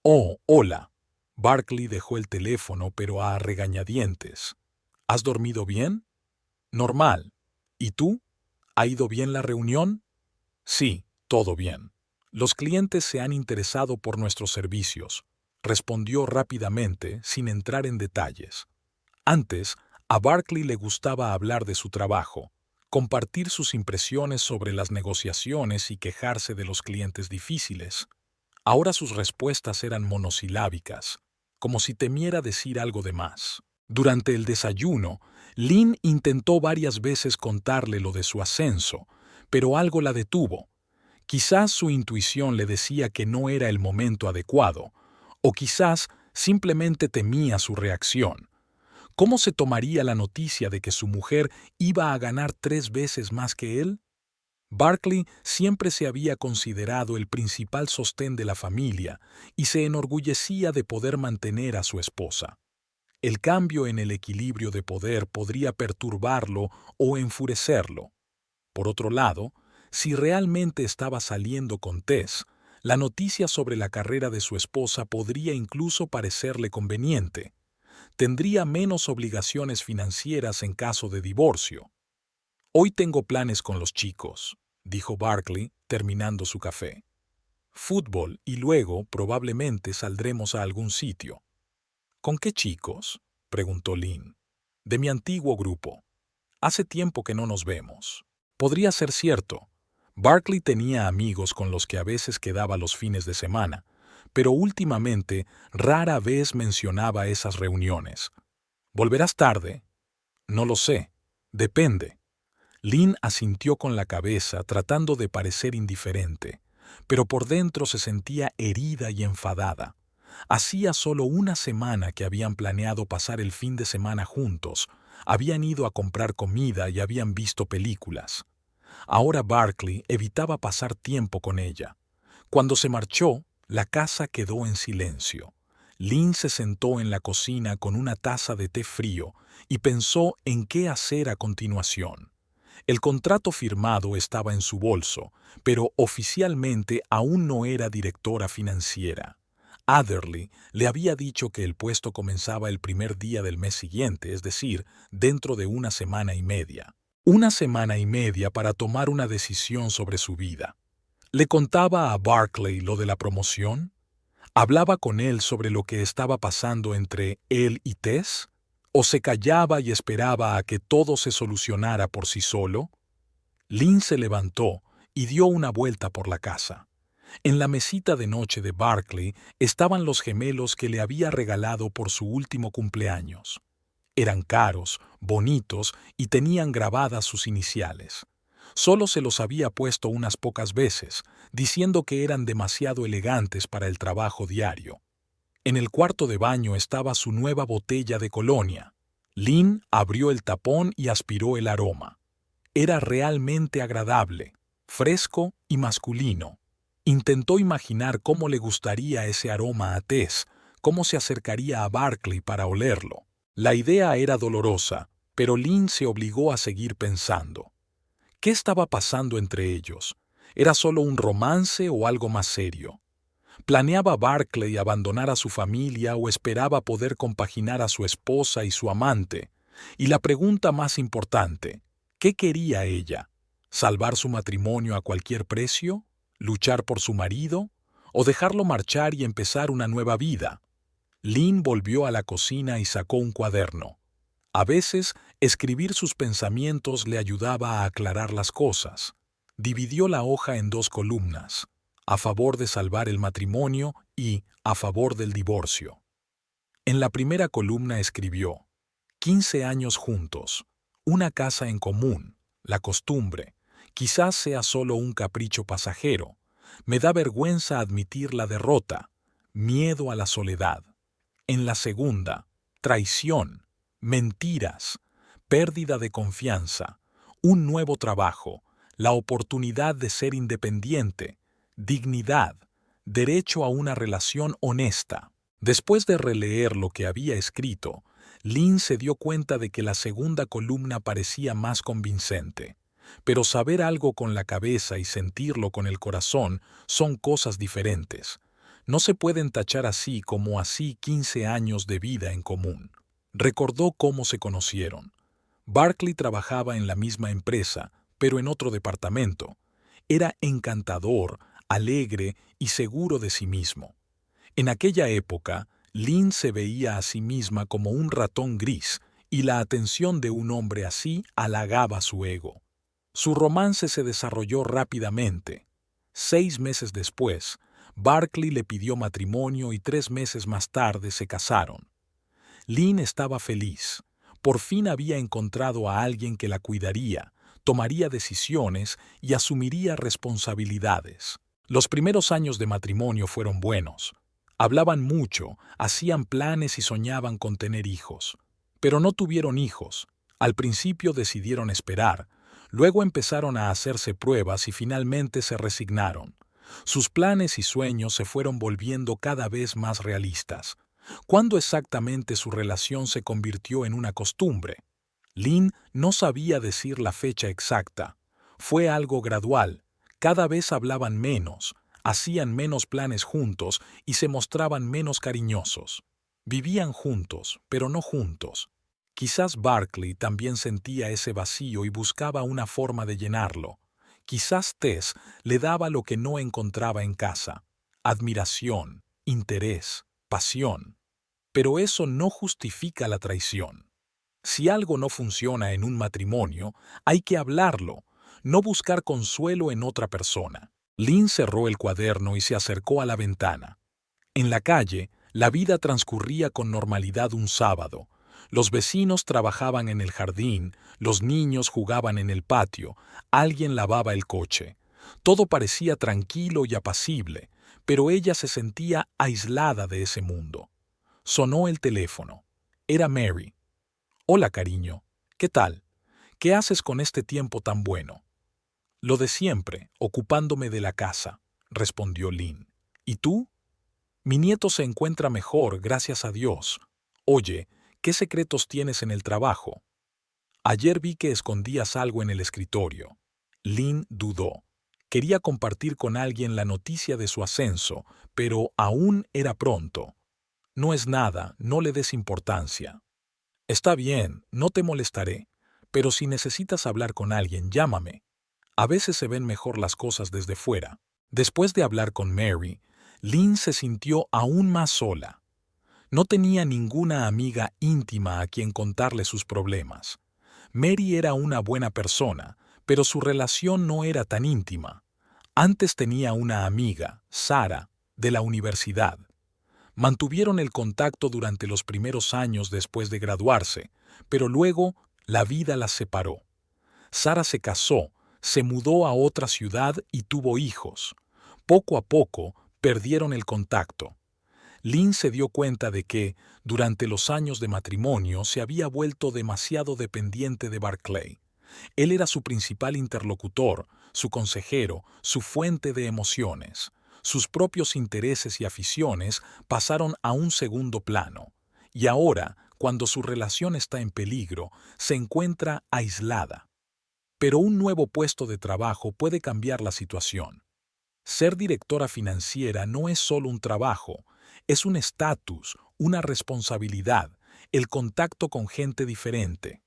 «Oh, hola». Barkley dejó el teléfono, pero a regañadientes. «¿Has dormido bien?» «Normal. ¿Y tú? ¿Ha ido bien la reunión?» «Sí, todo bien. Los clientes se han interesado por nuestros servicios», respondió rápidamente, sin entrar en detalles. Antes, a Barkley le gustaba hablar de su trabajo, compartir sus impresiones sobre las negociaciones y quejarse de los clientes difíciles. Ahora sus respuestas eran monosilábicas, como si temiera decir algo de más. Durante el desayuno, Lynn intentó varias veces contarle lo de su ascenso, pero algo la detuvo. Quizás su intuición le decía que no era el momento adecuado, o quizás simplemente temía su reacción. ¿Cómo se tomaría la noticia de que su mujer iba a ganar 3 veces más que él? Barkley siempre se había considerado el principal sostén de la familia y se enorgullecía de poder mantener a su esposa. El cambio en el equilibrio de poder podría perturbarlo o enfurecerlo. Por otro lado, si realmente estaba saliendo con Tess, la noticia sobre la carrera de su esposa podría incluso parecerle conveniente. Tendría menos obligaciones financieras en caso de divorcio. «Hoy tengo planes con los chicos», dijo Barkley, terminando su café. «Fútbol y luego probablemente saldremos a algún sitio». «¿Con qué chicos?», preguntó Lynn. «De mi antiguo grupo. Hace tiempo que no nos vemos». Podría ser cierto. Barkley tenía amigos con los que a veces quedaba los fines de semana, pero últimamente rara vez mencionaba esas reuniones. «¿Volverás tarde?» «No lo sé. Depende». Lynn asintió con la cabeza tratando de parecer indiferente, pero por dentro se sentía herida y enfadada. Hacía solo una semana que habían planeado pasar el fin de semana juntos, habían ido a comprar comida y habían visto películas. Ahora Barkley evitaba pasar tiempo con ella. Cuando se marchó, la casa quedó en silencio. Lynn se sentó en la cocina con una taza de té frío y pensó en qué hacer a continuación. El contrato firmado estaba en su bolso, pero oficialmente aún no era directora financiera. Adderley le había dicho que el puesto comenzaba el primer día del mes siguiente, es decir, dentro de una semana y media. Una semana y media para tomar una decisión sobre su vida. ¿Le contaba a Barkley lo de la promoción? ¿Hablaba con él sobre lo que estaba pasando entre él y Tess? ¿O se callaba y esperaba a que todo se solucionara por sí solo? Lynn se levantó y dio una vuelta por la casa. En la mesita de noche de Barkley estaban los gemelos que le había regalado por su último cumpleaños. Eran caros, bonitos y tenían grabadas sus iniciales. Solo se los había puesto unas pocas veces, diciendo que eran demasiado elegantes para el trabajo diario. En el cuarto de baño estaba su nueva botella de colonia. Lynn abrió el tapón y aspiró el aroma. Era realmente agradable, fresco y masculino. Intentó imaginar cómo le gustaría ese aroma a Tess, cómo se acercaría a Barkley para olerlo. La idea era dolorosa, pero Lynn se obligó a seguir pensando. ¿Qué estaba pasando entre ellos? ¿Era solo un romance o algo más serio? ¿Planeaba Barkley abandonar a su familia o esperaba poder compaginar a su esposa y su amante? Y la pregunta más importante, ¿qué quería ella? ¿Salvar su matrimonio a cualquier precio? ¿Luchar por su marido? ¿O dejarlo marchar y empezar una nueva vida? Lynn volvió a la cocina y sacó un cuaderno. A veces, escribir sus pensamientos le ayudaba a aclarar las cosas. Dividió la hoja en 2 columnas, a favor de salvar el matrimonio y a favor del divorcio. En la primera columna escribió: 15 años juntos, una casa en común, la costumbre, quizás sea solo un capricho pasajero, me da vergüenza admitir la derrota, miedo a la soledad. En la segunda, traición, mentiras, pérdida de confianza, un nuevo trabajo, la oportunidad de ser independiente, dignidad, derecho a una relación honesta. Después de releer lo que había escrito, Lynn se dio cuenta de que la segunda columna parecía más convincente. Pero saber algo con la cabeza y sentirlo con el corazón son cosas diferentes. No se pueden tachar así como así 15 años de vida en común. Recordó cómo se conocieron. Barkley trabajaba en la misma empresa, pero en otro departamento. Era encantador, alegre y seguro de sí mismo. En aquella época, Lynn se veía a sí misma como un ratón gris, y la atención de un hombre así halagaba su ego. Su romance se desarrolló rápidamente. 6 meses después, Barkley le pidió matrimonio y 3 meses más tarde se casaron. Lynn estaba feliz. Por fin había encontrado a alguien que la cuidaría, tomaría decisiones y asumiría responsabilidades. Los primeros años de matrimonio fueron buenos. Hablaban mucho, hacían planes y soñaban con tener hijos. Pero no tuvieron hijos. Al principio decidieron esperar, luego empezaron a hacerse pruebas y finalmente se resignaron. Sus planes y sueños se fueron volviendo cada vez más realistas. ¿Cuándo exactamente su relación se convirtió en una costumbre? Lynn no sabía decir la fecha exacta. Fue algo gradual. Cada vez hablaban menos, hacían menos planes juntos y se mostraban menos cariñosos. Vivían juntos, pero no juntos. Quizás Barkley también sentía ese vacío y buscaba una forma de llenarlo. Quizás Tess le daba lo que no encontraba en casa: admiración, interés, pasión. Pero eso no justifica la traición. Si algo no funciona en un matrimonio, hay que hablarlo, no buscar consuelo en otra persona. Lynn cerró el cuaderno y se acercó a la ventana. En la calle, la vida transcurría con normalidad un sábado. Los vecinos trabajaban en el jardín, los niños jugaban en el patio, alguien lavaba el coche. Todo parecía tranquilo y apacible, pero ella se sentía aislada de ese mundo. Sonó el teléfono. Era Mary. «Hola, cariño. ¿Qué tal? ¿Qué haces con este tiempo tan bueno?» «Lo de siempre, ocupándome de la casa», respondió Lynn. «¿Y tú?» «Mi nieto se encuentra mejor, gracias a Dios. Oye, ¿qué secretos tienes en el trabajo?» «Ayer vi que escondías algo en el escritorio». Lynn dudó. Quería compartir con alguien la noticia de su ascenso, pero aún era pronto. «No es nada, no le des importancia». «Está bien, no te molestaré, pero si necesitas hablar con alguien, llámame. A veces se ven mejor las cosas desde fuera». Después de hablar con Mary, Lynn se sintió aún más sola. No tenía ninguna amiga íntima a quien contarle sus problemas. Mary era una buena persona, pero su relación no era tan íntima. Antes tenía una amiga, Sarah, de la universidad. Mantuvieron el contacto durante los primeros años después de graduarse, pero luego la vida las separó. Sarah se casó, se mudó a otra ciudad y tuvo hijos. Poco a poco perdieron el contacto. Lynn se dio cuenta de que, durante los años de matrimonio, se había vuelto demasiado dependiente de Barkley. Él era su principal interlocutor, su consejero, su fuente de emociones. Sus propios intereses y aficiones pasaron a un segundo plano, y ahora, cuando su relación está en peligro, se encuentra aislada. Pero un nuevo puesto de trabajo puede cambiar la situación. Ser directora financiera no es solo un trabajo, es un estatus, una responsabilidad, el contacto con gente diferente.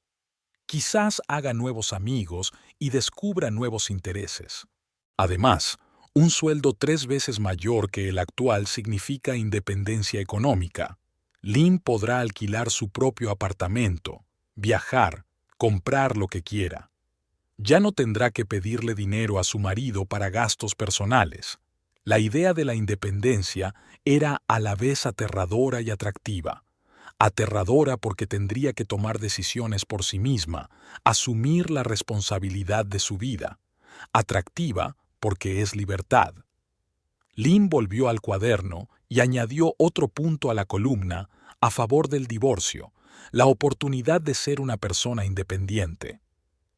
Quizás haga nuevos amigos y descubra nuevos intereses. Además, un sueldo 3 veces mayor que el actual significa independencia económica. Lynn podrá alquilar su propio apartamento, viajar, comprar lo que quiera. Ya no tendrá que pedirle dinero a su marido para gastos personales. La idea de la independencia era a la vez aterradora y atractiva. Aterradora porque tendría que tomar decisiones por sí misma, asumir la responsabilidad de su vida. Atractiva porque es libertad. Lynn volvió al cuaderno y añadió otro punto a la columna a favor del divorcio, la oportunidad de ser una persona independiente.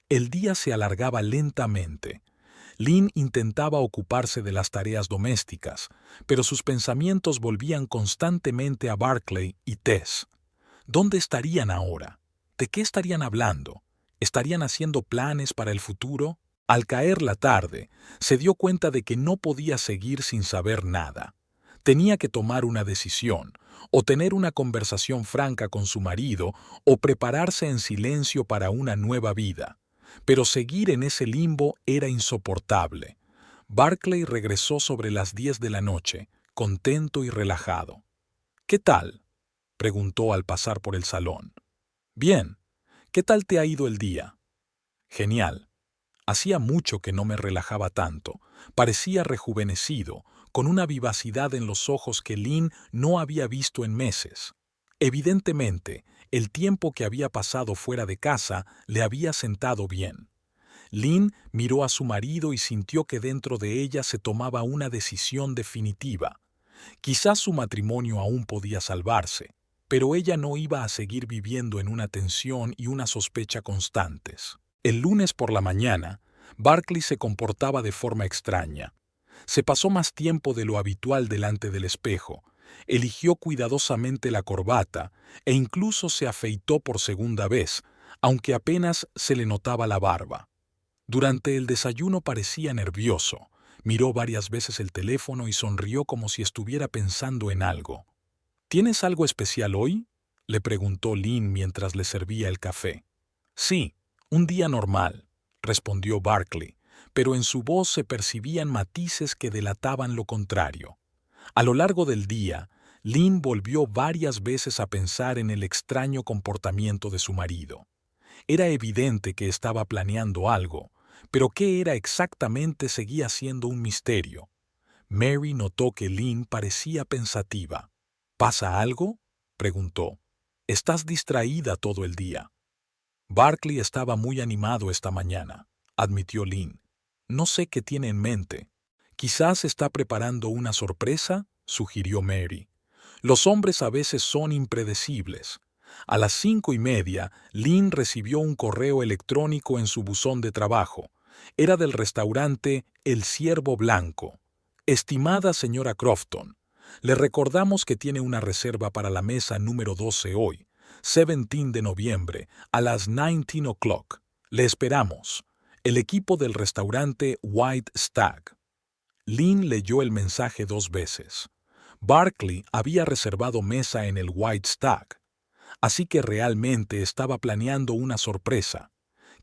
El día se alargaba lentamente. Lynn intentaba ocuparse de las tareas domésticas, pero sus pensamientos volvían constantemente a Barclay y Tess. ¿Dónde estarían ahora? ¿De qué estarían hablando? ¿Estarían haciendo planes para el futuro? Al caer la tarde, se dio cuenta de que no podía seguir sin saber nada. Tenía que tomar una decisión, o tener una conversación franca con su marido, o prepararse en silencio para una nueva vida. Pero seguir en ese limbo era insoportable. Barclay regresó sobre las 10 de la noche, contento y relajado. «¿Qué tal?», preguntó al pasar por el salón. «Bien. ¿Qué tal te ha ido el día?». «Genial. Hacía mucho que no me relajaba tanto. Parecía rejuvenecido, con una vivacidad en los ojos que Lynn no había visto en meses. Evidentemente, el tiempo que había pasado fuera de casa le había sentado bien. Lynn miró a su marido y sintió que dentro de ella se tomaba una decisión definitiva. Quizás su matrimonio aún podía salvarse, pero ella no iba a seguir viviendo en una tensión y una sospecha constantes. El lunes por la mañana, Barclay se comportaba de forma extraña. Se pasó más tiempo de lo habitual delante del espejo, eligió cuidadosamente la corbata e incluso se afeitó por segunda vez, aunque apenas se le notaba la barba. Durante el desayuno parecía nervioso, miró varias veces el teléfono y sonrió como si estuviera pensando en algo. «¿Tienes algo especial hoy?», le preguntó Lynn mientras le servía el café. «Sí, un día normal», respondió Barclay, pero en su voz se percibían matices que delataban lo contrario. A lo largo del día, Lynn volvió varias veces a pensar en el extraño comportamiento de su marido. Era evidente que estaba planeando algo, pero qué era exactamente seguía siendo un misterio. Mary notó que Lynn parecía pensativa. «¿Pasa algo?», preguntó. «Estás distraída todo el día». «Barclay estaba muy animado esta mañana», admitió Lynn. «No sé qué tiene en mente». «Quizás está preparando una sorpresa», sugirió Mary. «Los hombres a veces son impredecibles». A las 5:30, Lynn recibió un correo electrónico en su buzón de trabajo. Era del restaurante El Ciervo Blanco. «Estimada señora Crofton, le recordamos que tiene una reserva para la mesa número 12 hoy, 17 de noviembre, a las 19 o'clock. Le esperamos. El equipo del restaurante White Stag». Lynn leyó el mensaje 2 veces. Barclay había reservado mesa en el White Stag, así que realmente estaba planeando una sorpresa.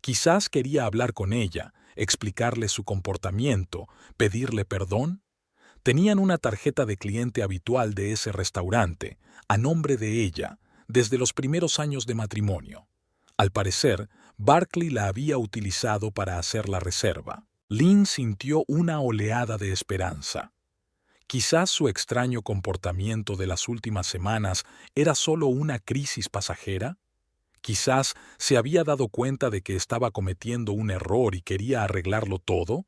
Quizás quería hablar con ella, explicarle su comportamiento, pedirle perdón. Tenían una tarjeta de cliente habitual de ese restaurante, a nombre de ella, desde los primeros años de matrimonio. Al parecer, Barclay la había utilizado para hacer la reserva. Lynn sintió una oleada de esperanza. Quizás su extraño comportamiento de las últimas semanas era solo una crisis pasajera. Quizás se había dado cuenta de que estaba cometiendo un error y quería arreglarlo todo.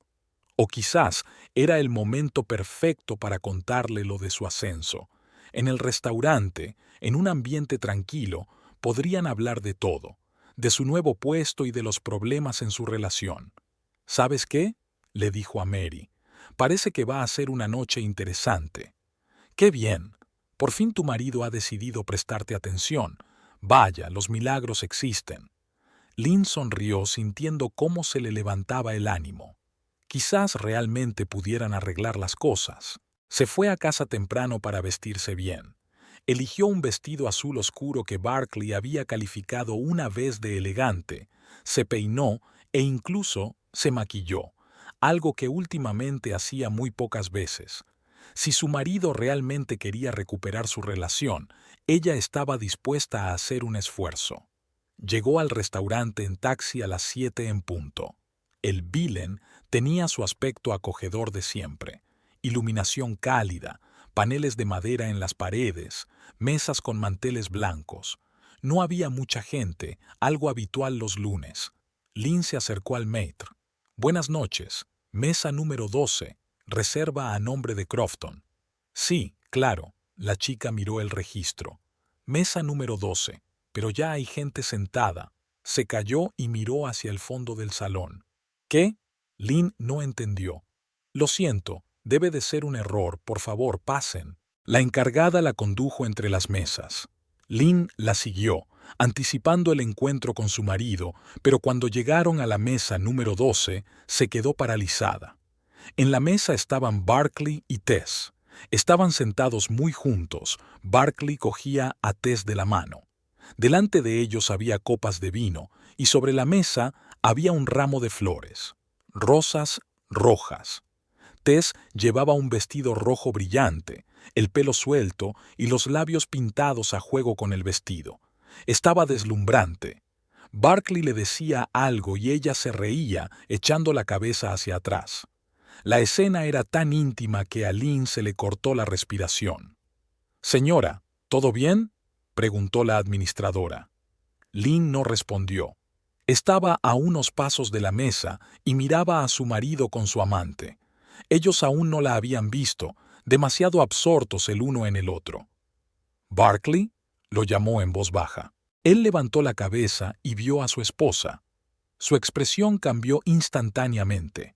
O quizás era el momento perfecto para contarle lo de su ascenso. En el restaurante, en un ambiente tranquilo, podrían hablar de todo, de su nuevo puesto y de los problemas en su relación. «¿Sabes qué?», le dijo a Mary. «Parece que va a ser una noche interesante». «Qué bien. Por fin tu marido ha decidido prestarte atención. Vaya, los milagros existen». Lynn sonrió sintiendo cómo se le levantaba el ánimo. Quizás realmente pudieran arreglar las cosas. Se fue a casa temprano para vestirse bien. Eligió un vestido azul oscuro que Barclay había calificado una vez de elegante, se peinó e incluso se maquilló, algo que últimamente hacía muy pocas veces. Si su marido realmente quería recuperar su relación, ella estaba dispuesta a hacer un esfuerzo. Llegó al restaurante en taxi a las 7 en punto. El Vilen tenía su aspecto acogedor de siempre: iluminación cálida, paneles de madera en las paredes, mesas con manteles blancos. No había mucha gente, algo habitual los lunes. Lynn se acercó al maître. «Buenas noches. Mesa número 12. Reserva a nombre de Crofton». «Sí, claro». La chica miró el registro. «Mesa número 12. Pero ya hay gente sentada». Se calló y miró hacia el fondo del salón. «¿Qué?» Lynn no entendió. «Lo siento, debe de ser un error. Por favor, pasen». La encargada la condujo entre las mesas. Lynn la siguió, anticipando el encuentro con su marido, pero cuando llegaron a la mesa número 12, se quedó paralizada. En la mesa estaban Barclay y Tess. Estaban sentados muy juntos. Barclay cogía a Tess de la mano. Delante de ellos había copas de vino, y sobre la mesa había un ramo de flores. Rosas rojas. Tess llevaba un vestido rojo brillante, el pelo suelto y los labios pintados a juego con el vestido. Estaba deslumbrante. Barclay le decía algo y ella se reía, echando la cabeza hacia atrás. La escena era tan íntima que a Lynn se le cortó la respiración. «Señora, ¿todo bien?», preguntó la administradora. Lynn no respondió. Estaba a unos pasos de la mesa y miraba a su marido con su amante. Ellos aún no la habían visto, demasiado absortos el uno en el otro. «¿Barclay?», lo llamó en voz baja. Él levantó la cabeza y vio a su esposa. Su expresión cambió instantáneamente.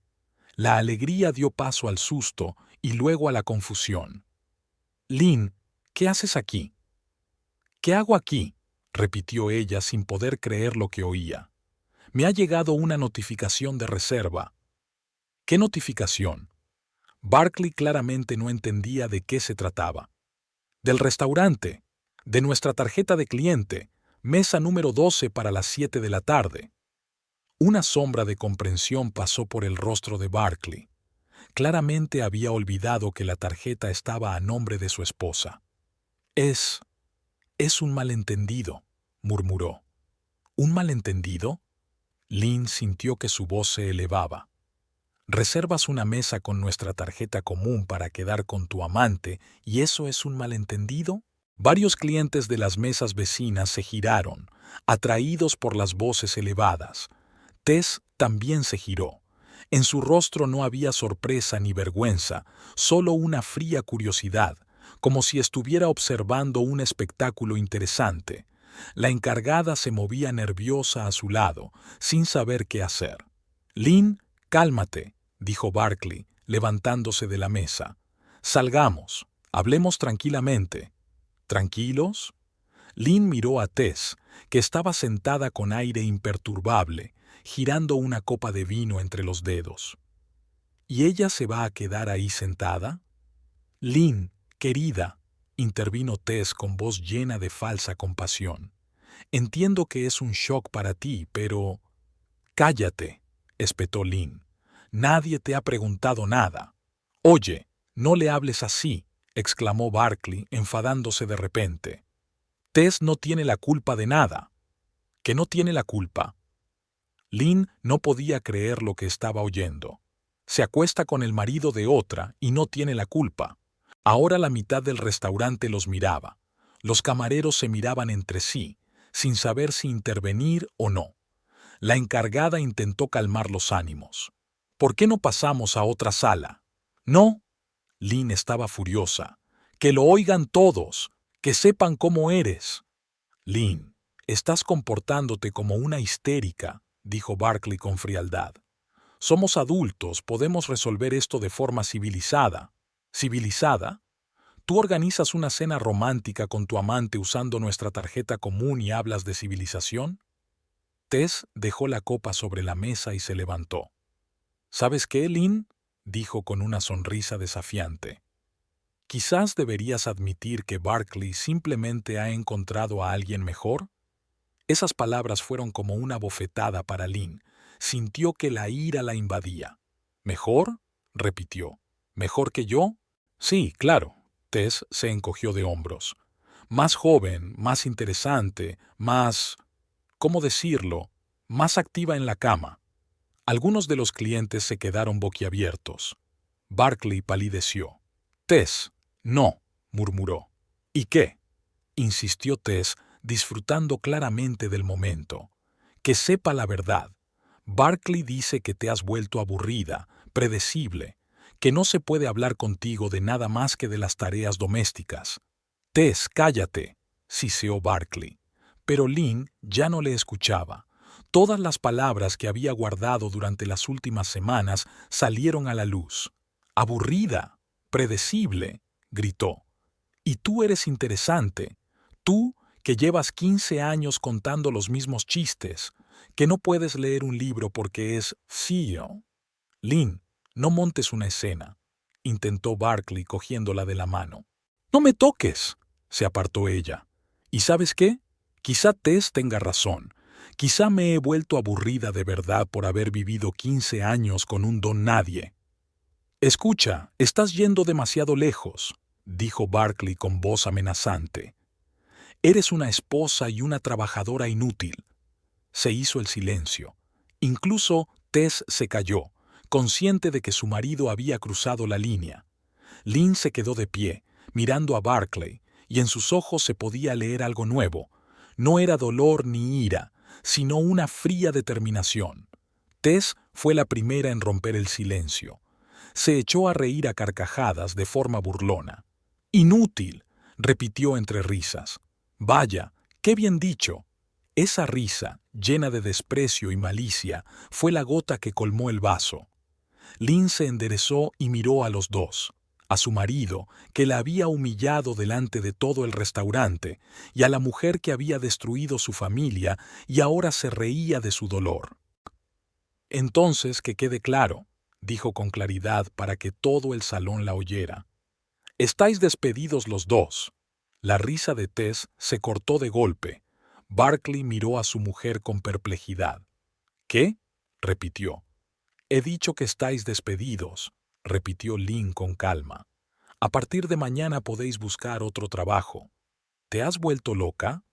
La alegría dio paso al susto y luego a la confusión. «Lynn, ¿qué haces aquí?». «¿Qué hago aquí?», repitió ella sin poder creer lo que oía. «Me ha llegado una notificación de reserva». «¿Qué notificación?». Barclay claramente no entendía de qué se trataba. «Del restaurante, de nuestra tarjeta de cliente, mesa número 12 para las 7 de la tarde». Una sombra de comprensión pasó por el rostro de Barclay. Claramente había olvidado que la tarjeta estaba a nombre de su esposa. Es un malentendido», murmuró. «¿Un malentendido?». Lynn sintió que su voz se elevaba. «Reservas una mesa con nuestra tarjeta común para quedar con tu amante, ¿y eso es un malentendido?». Varios clientes de las mesas vecinas se giraron, atraídos por las voces elevadas. Tess también se giró. En su rostro no había sorpresa ni vergüenza, solo una fría curiosidad, como si estuviera observando un espectáculo interesante. La encargada se movía nerviosa a su lado, sin saber qué hacer. «Lynn, cálmate», dijo Barclay, levantándose de la mesa. «Salgamos, hablemos tranquilamente». «¿Tranquilos?». Lynn miró a Tess, que estaba sentada con aire imperturbable, girando una copa de vino entre los dedos. «¿Y ella se va a quedar ahí sentada?». «Lynn, querida», intervino Tess con voz llena de falsa compasión. «Entiendo que es un shock para ti, pero...». «Cállate», espetó Lynn. «Nadie te ha preguntado nada». «Oye, no le hables así», exclamó Barclay, enfadándose de repente. «Tess no tiene la culpa de nada». «¿Que no tiene la culpa?». Lynn no podía creer lo que estaba oyendo. Se acuesta con el marido de otra y no tiene la culpa. Ahora la mitad del restaurante los miraba. Los camareros se miraban entre sí, sin saber si intervenir o no. La encargada intentó calmar los ánimos. «¿Por qué no pasamos a otra sala?». «No». Lynn estaba furiosa. «Que lo oigan todos, que sepan cómo eres». «Lynn, estás comportándote como una histérica», dijo Barclay con frialdad. «Somos adultos, podemos resolver esto de forma civilizada». «¿Civilizada? Tú organizas una cena romántica con tu amante usando nuestra tarjeta común y hablas de civilización». Tess dejó la copa sobre la mesa y se levantó. «¿Sabes qué, Lynn?», dijo con una sonrisa desafiante. Quizás deberías admitir que Barkley simplemente ha encontrado a alguien mejor. Esas palabras fueron como una bofetada para Lynn. Sintió que la ira la invadía. ¿Mejor?, repitió. ¿Mejor que yo? Sí, claro. Tess se encogió de hombros. Más joven, más interesante, más... ¿cómo decirlo? Más activa en la cama. Algunos de los clientes se quedaron boquiabiertos. Barkley palideció. Tess, no, murmuró. ¿Y qué?, insistió Tess, disfrutando claramente del momento. Que sepa la verdad. Barkley dice que te has vuelto aburrida, predecible, que no se puede hablar contigo de nada más que de las tareas domésticas. Tess, cállate, siseó Barkley. Pero Lynn ya no le escuchaba. Todas las palabras que había guardado durante las últimas semanas salieron a la luz. Aburrida, predecible, gritó. Y tú eres interesante. Tú, que llevas 15 años contando los mismos chistes, que no puedes leer un libro porque es CEO. Lynn, no montes una escena, intentó Barkley cogiéndola de la mano. No me toques, se apartó ella. ¿Y sabes qué? Quizá Tess tenga razón. Quizá me he vuelto aburrida de verdad por haber vivido 15 años con un don nadie. Escucha, estás yendo demasiado lejos, dijo Barkley con voz amenazante. Eres una esposa y una trabajadora inútil. Se hizo el silencio. Incluso Tess se calló, consciente de que su marido había cruzado la línea. Lynn se quedó de pie, mirando a Barkley, y en sus ojos se podía leer algo nuevo. No era dolor ni ira, sino una fría determinación. Tess fue la primera en romper el silencio. Se echó a reír a carcajadas de forma burlona. «Inútil», repitió entre risas. «Vaya, qué bien dicho». Esa risa, llena de desprecio y malicia, fue la gota que colmó el vaso. Lynn se enderezó y miró a los dos, a su marido, que la había humillado delante de todo el restaurante, y a la mujer que había destruido su familia y ahora se reía de su dolor. «Entonces, que quede claro», dijo con claridad para que todo el salón la oyera. «Estáis despedidos los dos». La risa de Tess se cortó de golpe. Barkley miró a su mujer con perplejidad. «¿Qué?», repitió. «He dicho que estáis despedidos», repitió Lynn con calma. «A partir de mañana podéis buscar otro trabajo». «¿Te has vuelto loca?».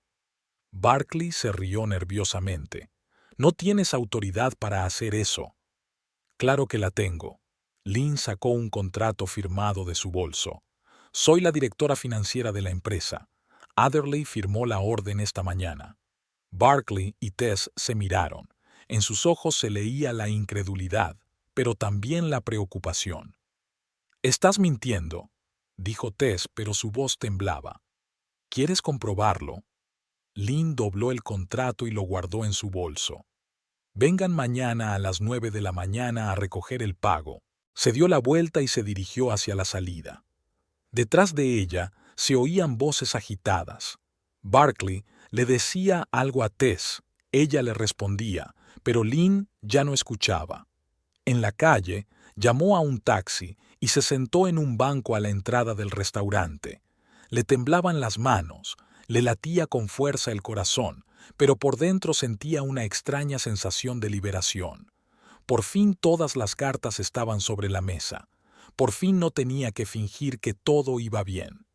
Barkley se rió nerviosamente. «No tienes autoridad para hacer eso». «Claro que la tengo». Lynn sacó un contrato firmado de su bolso. «Soy la directora financiera de la empresa. Adderley firmó la orden esta mañana». Barkley y Tess se miraron. En sus ojos se leía la incredulidad, pero también la preocupación. «Estás mintiendo», dijo Tess, pero su voz temblaba. «¿Quieres comprobarlo?». Lynn dobló el contrato y lo guardó en su bolso. «Vengan mañana a las 9 de la mañana a recoger el pago». Se dio la vuelta y se dirigió hacia la salida. Detrás de ella se oían voces agitadas. Barkley le decía algo a Tess. Ella le respondía, pero Lynn ya no escuchaba. En la calle, llamó a un taxi y se sentó en un banco a la entrada del restaurante. Le temblaban las manos, le latía con fuerza el corazón, pero por dentro sentía una extraña sensación de liberación. Por fin todas las cartas estaban sobre la mesa. Por fin no tenía que fingir que todo iba bien.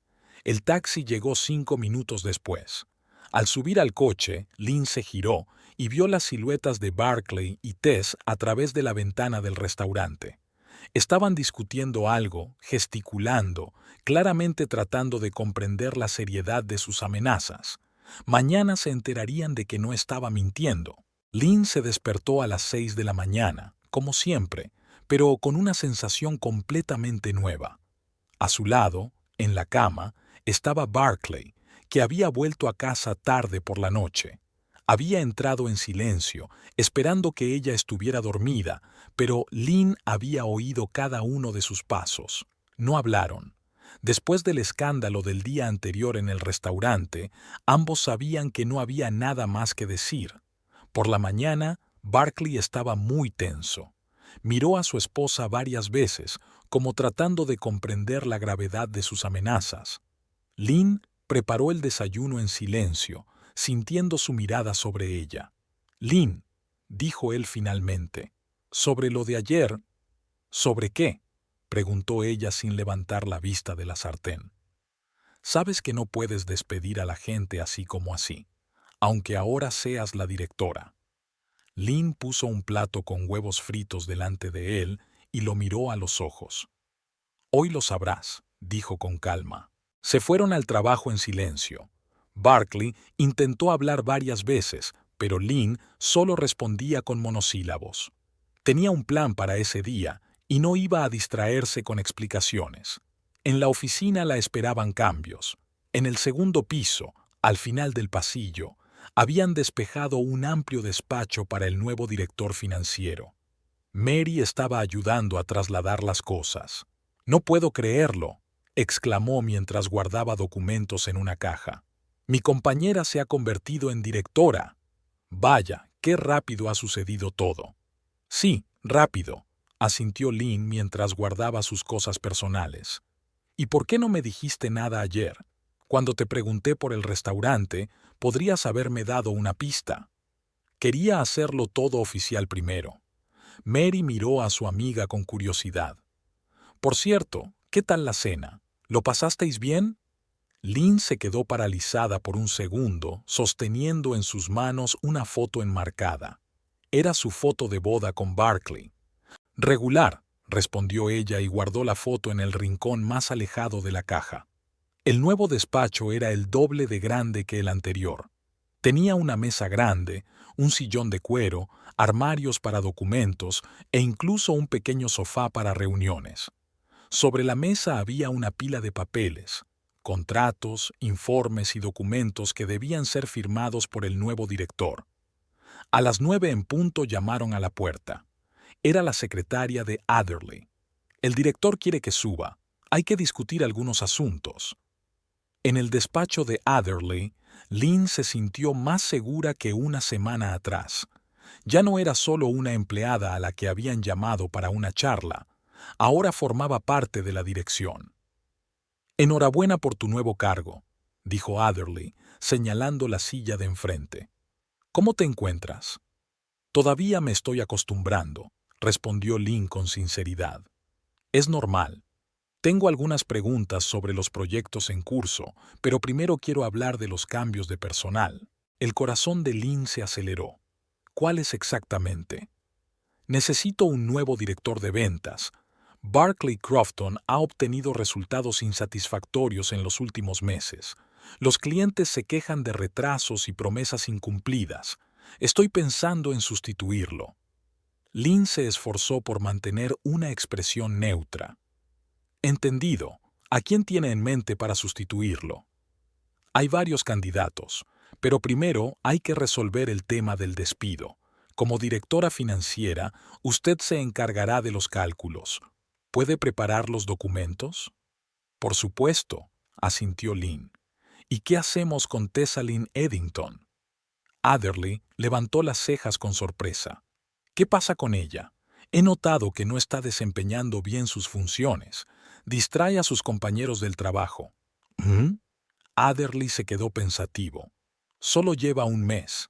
El taxi llegó 5 minutos después. Al subir al coche, Lynn se giró y vio las siluetas de Barkley y Tess a través de la ventana del restaurante. Estaban discutiendo algo, gesticulando, claramente tratando de comprender la seriedad de sus amenazas. Mañana se enterarían de que no estaba mintiendo. Lynn se despertó a las 6 de la mañana, como siempre, pero con una sensación completamente nueva. A su lado, en la cama, estaba Barkley, que había vuelto a casa tarde por la noche. Había entrado en silencio, esperando que ella estuviera dormida, pero Lynn había oído cada uno de sus pasos. No hablaron. Después del escándalo del día anterior en el restaurante, ambos sabían que no había nada más que decir. Por la mañana, Barkley estaba muy tenso. Miró a su esposa varias veces, como tratando de comprender la gravedad de sus amenazas. Lynn preparó el desayuno en silencio, sintiendo su mirada sobre ella. «Lynn», dijo él finalmente, «sobre lo de ayer». «¿Sobre qué?», preguntó ella sin levantar la vista de la sartén. «Sabes que no puedes despedir a la gente así como así, aunque ahora seas la directora». Lynn puso un plato con huevos fritos delante de él y lo miró a los ojos. «Hoy lo sabrás», dijo con calma. Se fueron al trabajo en silencio. Barkley intentó hablar varias veces, pero Lynn solo respondía con monosílabos. Tenía un plan para ese día y no iba a distraerse con explicaciones. En la oficina la esperaban cambios. En el segundo piso, al final del pasillo, habían despejado un amplio despacho para el nuevo director financiero. Mary estaba ayudando a trasladar las cosas. «No puedo creerlo», exclamó mientras guardaba documentos en una caja. «Mi compañera se ha convertido en directora». «Vaya, qué rápido ha sucedido todo». «Sí, rápido», asintió Lynn mientras guardaba sus cosas personales. «¿Y por qué no me dijiste nada ayer? Cuando te pregunté por el restaurante, podrías haberme dado una pista». Quería hacerlo todo oficial primero. Mary miró a su amiga con curiosidad. «Por cierto, ¿qué tal la cena? ¿Lo pasasteis bien?» Lynn se quedó paralizada por un segundo, sosteniendo en sus manos una foto enmarcada. Era su foto de boda con Barkley. «Regular», respondió ella y guardó la foto en el rincón más alejado de la caja. El nuevo despacho era el doble de grande que el anterior. Tenía una mesa grande, un sillón de cuero, armarios para documentos e incluso un pequeño sofá para reuniones. Sobre la mesa había una pila de papeles, contratos, informes y documentos que debían ser firmados por el nuevo director. A las 9 en punto llamaron a la puerta. Era la secretaria de Adderley. «El director quiere que suba. Hay que discutir algunos asuntos». En el despacho de Adderley, Lynn se sintió más segura que una semana atrás. Ya no era solo una empleada a la que habían llamado para una charla. Ahora formaba parte de la dirección. «Enhorabuena por tu nuevo cargo», dijo Adderley, señalando la silla de enfrente. «¿Cómo te encuentras?» «Todavía me estoy acostumbrando», respondió Lynn con sinceridad. «Es normal. Tengo algunas preguntas sobre los proyectos en curso, pero primero quiero hablar de los cambios de personal». El corazón de Lynn se aceleró. «¿Cuáles exactamente?» «Necesito un nuevo director de ventas. Barclay Crofton ha obtenido resultados insatisfactorios en los últimos meses. Los clientes se quejan de retrasos y promesas incumplidas. Estoy pensando en sustituirlo». Lynn se esforzó por mantener una expresión neutra. «Entendido. ¿A quién tiene en mente para sustituirlo?» «Hay varios candidatos, pero primero hay que resolver el tema del despido. Como directora financiera, usted se encargará de los cálculos. ¿Puede preparar los documentos?» «Por supuesto», asintió Lynn. «¿Y qué hacemos con Tessaline Eddington?» Adderley levantó las cejas con sorpresa. «¿Qué pasa con ella? He notado que no está desempeñando bien sus funciones. Distrae a sus compañeros del trabajo». «¿Mm?». Adderley se quedó pensativo. «Solo lleva un mes.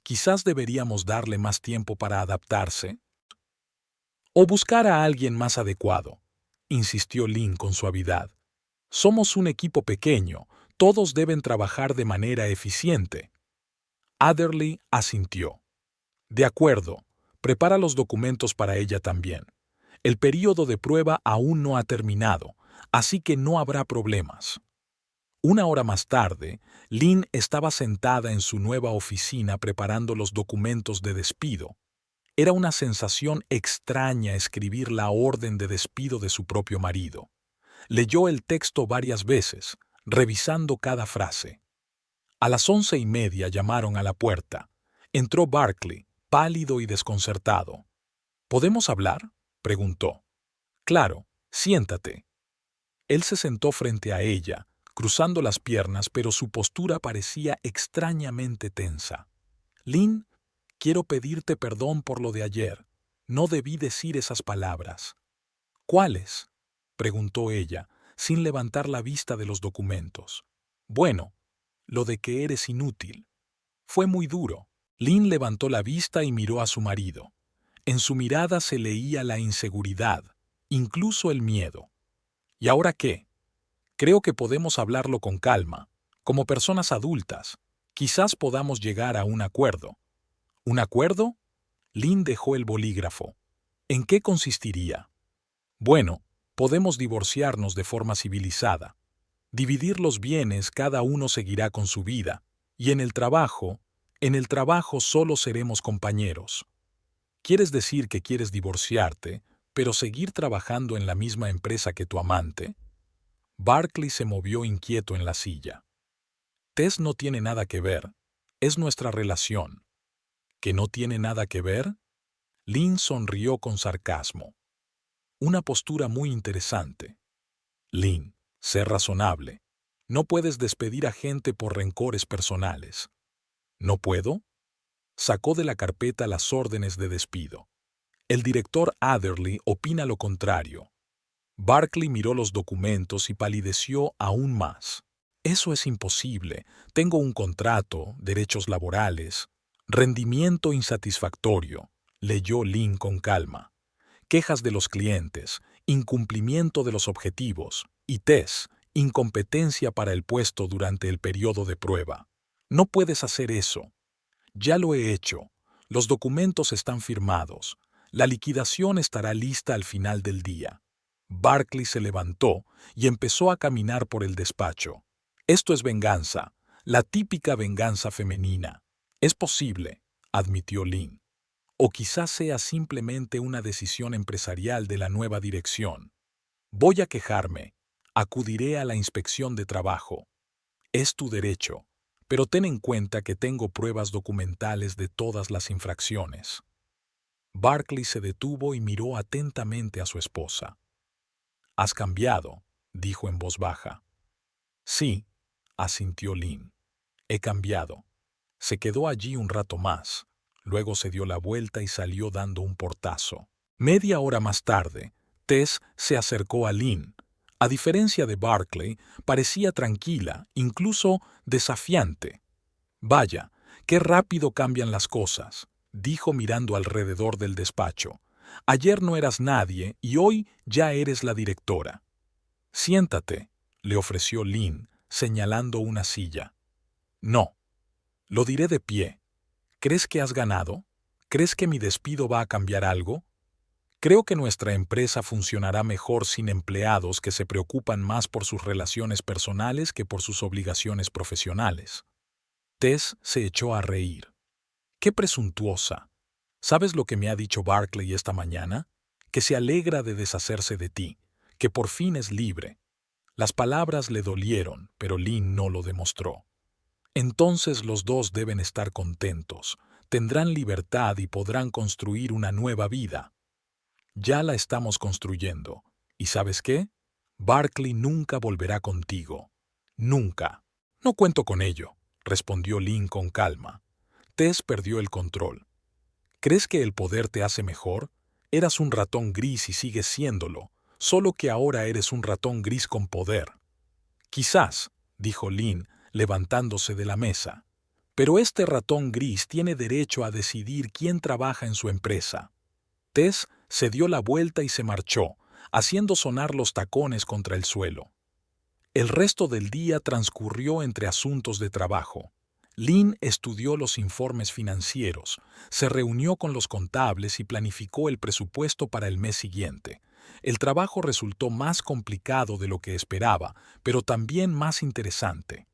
Quizás deberíamos darle más tiempo para adaptarse». «O buscar a alguien más adecuado», insistió Lynn con suavidad. «Somos un equipo pequeño, todos deben trabajar de manera eficiente». Adderley asintió. «De acuerdo, prepara los documentos para ella también. El período de prueba aún no ha terminado, así que no habrá problemas». Una hora más tarde, Lynn estaba sentada en su nueva oficina preparando los documentos de despido. Era una sensación extraña escribir la orden de despido de su propio marido. Leyó el texto varias veces, revisando cada frase. A las 11:30 llamaron a la puerta. Entró Barkley, pálido y desconcertado. «¿Podemos hablar?», preguntó. «Claro, siéntate». Él se sentó frente a ella, cruzando las piernas, pero su postura parecía extrañamente tensa. «Lynn, quiero pedirte perdón por lo de ayer. No debí decir esas palabras. ¿Cuáles? Preguntó ella, sin levantar la vista de los documentos. Bueno, lo de que eres inútil. Fue muy duro. Lynn levantó la vista y miró a su marido. En su mirada se leía la inseguridad, incluso el miedo. ¿Y ahora qué? Creo que podemos hablarlo con calma, como personas adultas. Quizás podamos llegar a un acuerdo. ¿Un acuerdo? Lynn dejó el bolígrafo. ¿En qué consistiría? Bueno, podemos divorciarnos de forma civilizada. Dividir los bienes, cada uno seguirá con su vida. Y en el trabajo solo seremos compañeros. ¿Quieres decir que quieres divorciarte, pero seguir trabajando en la misma empresa que tu amante? Barclay se movió inquieto en la silla. Tess no tiene nada que ver. Es nuestra relación. ¿Que no tiene nada que ver? Lynn sonrió con sarcasmo. Una postura muy interesante. Lynn, sé razonable. No puedes despedir a gente por rencores personales. ¿No puedo? Sacó de la carpeta las órdenes de despido. El director Adderley opina lo contrario. Barclay miró los documentos y palideció aún más. Eso es imposible. Tengo un contrato, derechos laborales, rendimiento insatisfactorio, leyó Lynn con calma. Quejas de los clientes, incumplimiento de los objetivos y Tess, incompetencia para el puesto durante el periodo de prueba. No puedes hacer eso. Ya lo he hecho. Los documentos están firmados. La liquidación estará lista al final del día. Barclay se levantó y empezó a caminar por el despacho. Esto es venganza, la típica venganza femenina. Es posible, admitió Lynn. O quizás sea simplemente una decisión empresarial de la nueva dirección. Voy a quejarme. Acudiré a la inspección de trabajo. Es tu derecho, pero ten en cuenta que tengo pruebas documentales de todas las infracciones. Barclay se detuvo y miró atentamente a su esposa. «Has cambiado», dijo en voz baja. «Sí», asintió Lynn. «He cambiado». Se quedó allí un rato más. Luego se dio la vuelta y salió dando un portazo. Media hora más tarde, Tess se acercó a Lynn. A diferencia de Barclay, parecía tranquila, incluso desafiante. «Vaya, qué rápido cambian las cosas», dijo mirando alrededor del despacho. «Ayer no eras nadie y hoy ya eres la directora». «Siéntate», le ofreció Lynn, señalando una silla. «No. Lo diré de pie. ¿Crees que has ganado? ¿Crees que mi despido va a cambiar algo? Creo que nuestra empresa funcionará mejor sin empleados que se preocupan más por sus relaciones personales que por sus obligaciones profesionales». Tess se echó a reír. «Qué presuntuosa. ¿Sabes lo que me ha dicho Barclay esta mañana? Que se alegra de deshacerse de ti, que por fin es libre». Las palabras le dolieron, pero Lynn no lo demostró. Entonces los dos deben estar contentos, tendrán libertad y podrán construir una nueva vida. Ya la estamos construyendo. ¿Y sabes qué? Barclay nunca volverá contigo. Nunca. No cuento con ello, respondió Lynn con calma. Tess perdió el control. ¿Crees que el poder te hace mejor? Eras un ratón gris y sigues siéndolo, solo que ahora eres un ratón gris con poder. Quizás, dijo Lynn, levantándose de la mesa. Pero este ratón gris tiene derecho a decidir quién trabaja en su empresa. Tess se dio la vuelta y se marchó, haciendo sonar los tacones contra el suelo. El resto del día transcurrió entre asuntos de trabajo. Lynn estudió los informes financieros, se reunió con los contables y planificó el presupuesto para el mes siguiente. El trabajo resultó más complicado de lo que esperaba, pero también más interesante.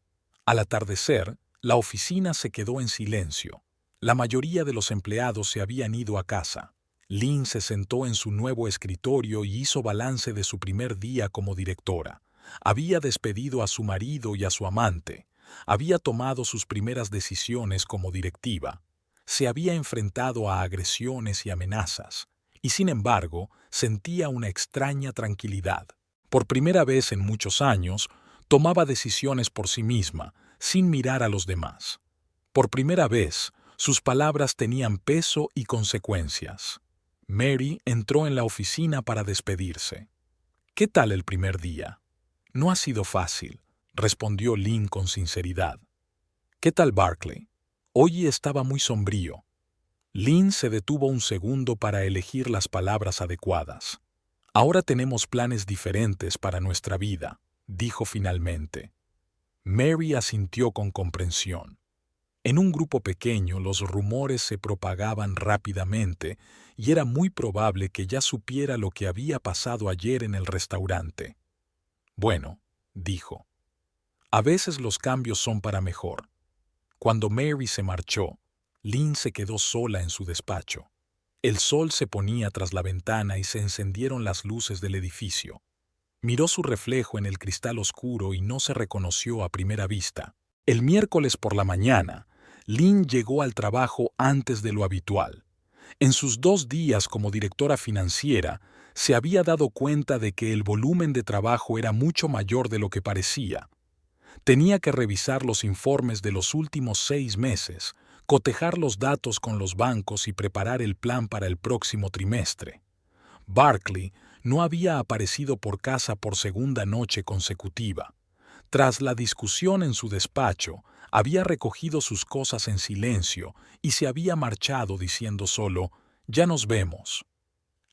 Al atardecer, la oficina se quedó en silencio. La mayoría de los empleados se habían ido a casa. Lynn se sentó en su nuevo escritorio y hizo balance de su primer día como directora. Había despedido a su marido y a su amante. Había tomado sus primeras decisiones como directiva. Se había enfrentado a agresiones y amenazas. Y sin embargo, sentía una extraña tranquilidad. Por primera vez en muchos años, tomaba decisiones por sí misma, sin mirar a los demás. Por primera vez, sus palabras tenían peso y consecuencias. Mary entró en la oficina para despedirse. «¿Qué tal el primer día?» «No ha sido fácil», respondió Lynn con sinceridad. «¿Qué tal Barclay?» Hoy estaba muy sombrío. Lynn se detuvo un segundo para elegir las palabras adecuadas. «Ahora tenemos planes diferentes para nuestra vida», dijo finalmente. Mary asintió con comprensión. En un grupo pequeño los rumores se propagaban rápidamente y era muy probable que ya supiera lo que había pasado ayer en el restaurante. «Bueno», dijo, «a veces los cambios son para mejor». Cuando Mary se marchó, Lynn se quedó sola en su despacho. El sol se ponía tras la ventana y se encendieron las luces del edificio. Miró su reflejo en el cristal oscuro y no se reconoció a primera vista. El miércoles por la mañana, Lynn llegó al trabajo antes de lo habitual. En sus 2 días como directora financiera, se había dado cuenta de que el volumen de trabajo era mucho mayor de lo que parecía. Tenía que revisar los informes de los últimos 6 meses, cotejar los datos con los bancos y preparar el plan para el próximo trimestre. Barclay no había aparecido por casa por segunda noche consecutiva. Tras la discusión en su despacho, había recogido sus cosas en silencio y se había marchado diciendo solo, «Ya nos vemos».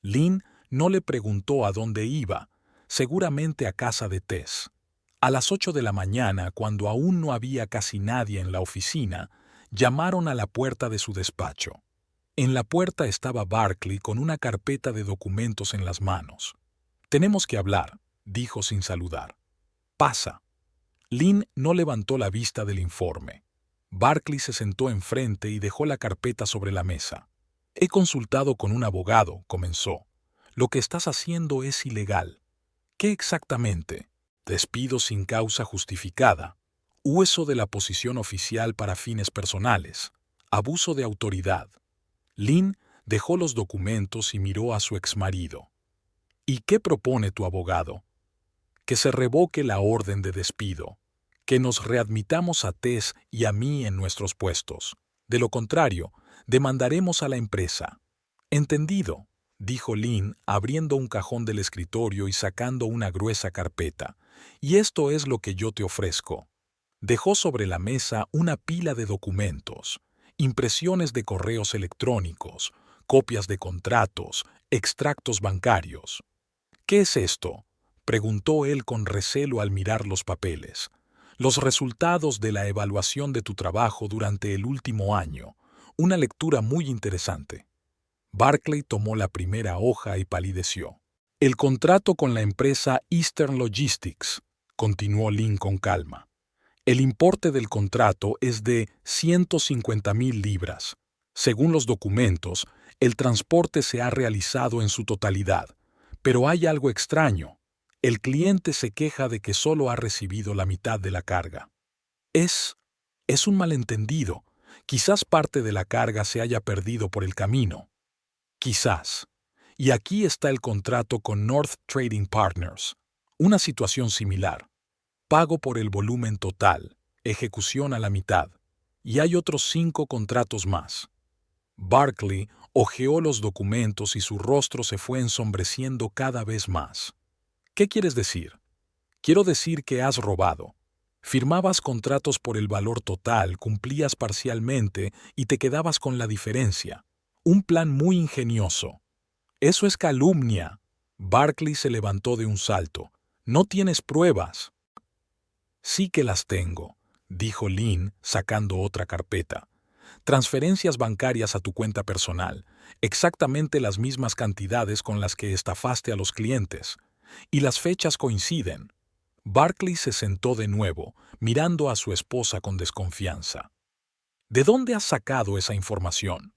Lynn no le preguntó a dónde iba, seguramente a casa de Tess. A las 8 de la mañana, cuando aún no había casi nadie en la oficina, llamaron a la puerta de su despacho. En la puerta estaba Barclay con una carpeta de documentos en las manos. «Tenemos que hablar», dijo sin saludar. «Pasa». Lynn no levantó la vista del informe. Barclay se sentó enfrente y dejó la carpeta sobre la mesa. «He consultado con un abogado», comenzó. «Lo que estás haciendo es ilegal». «¿Qué exactamente?» «Despido sin causa justificada, uso de la posición oficial para fines personales, abuso de autoridad». Lynn dejó los documentos y miró a su exmarido. «¿Y qué propone tu abogado?» «Que se revoque la orden de despido, que nos readmitamos a Tess y a mí en nuestros puestos. De lo contrario, demandaremos a la empresa». «Entendido», dijo Lynn, abriendo un cajón del escritorio y sacando una gruesa carpeta. «Y esto es lo que yo te ofrezco». Dejó sobre la mesa una pila de documentos, impresiones de correos electrónicos, copias de contratos, extractos bancarios. «¿Qué es esto?», preguntó él con recelo al mirar los papeles. «Los resultados de la evaluación de tu trabajo durante el último año. Una lectura muy interesante». Barclay tomó la primera hoja y palideció. «El contrato con la empresa Eastern Logistics», continuó Lynn con calma. «El importe del contrato es de 150,000 libras. Según los documentos, el transporte se ha realizado en su totalidad. Pero hay algo extraño. El cliente se queja de que solo ha recibido la mitad de la carga. Es un malentendido. Quizás parte de la carga se haya perdido por el camino. Quizás. Y aquí está el contrato con North Trading Partners. Una situación similar. Pago por el volumen total, ejecución a la mitad. Y hay otros 5 contratos más». Barclay hojeó los documentos y su rostro se fue ensombreciendo cada vez más. «¿Qué quieres decir?» «Quiero decir que has robado. Firmabas contratos por el valor total, cumplías parcialmente y te quedabas con la diferencia. Un plan muy ingenioso». «Eso es calumnia». Barclay se levantó de un salto. «No tienes pruebas». «Sí que las tengo», dijo Lynn, sacando otra carpeta. «Transferencias bancarias a tu cuenta personal, exactamente las mismas cantidades con las que estafaste a los clientes. Y las fechas coinciden». Barclay se sentó de nuevo, mirando a su esposa con desconfianza. «¿De dónde has sacado esa información?»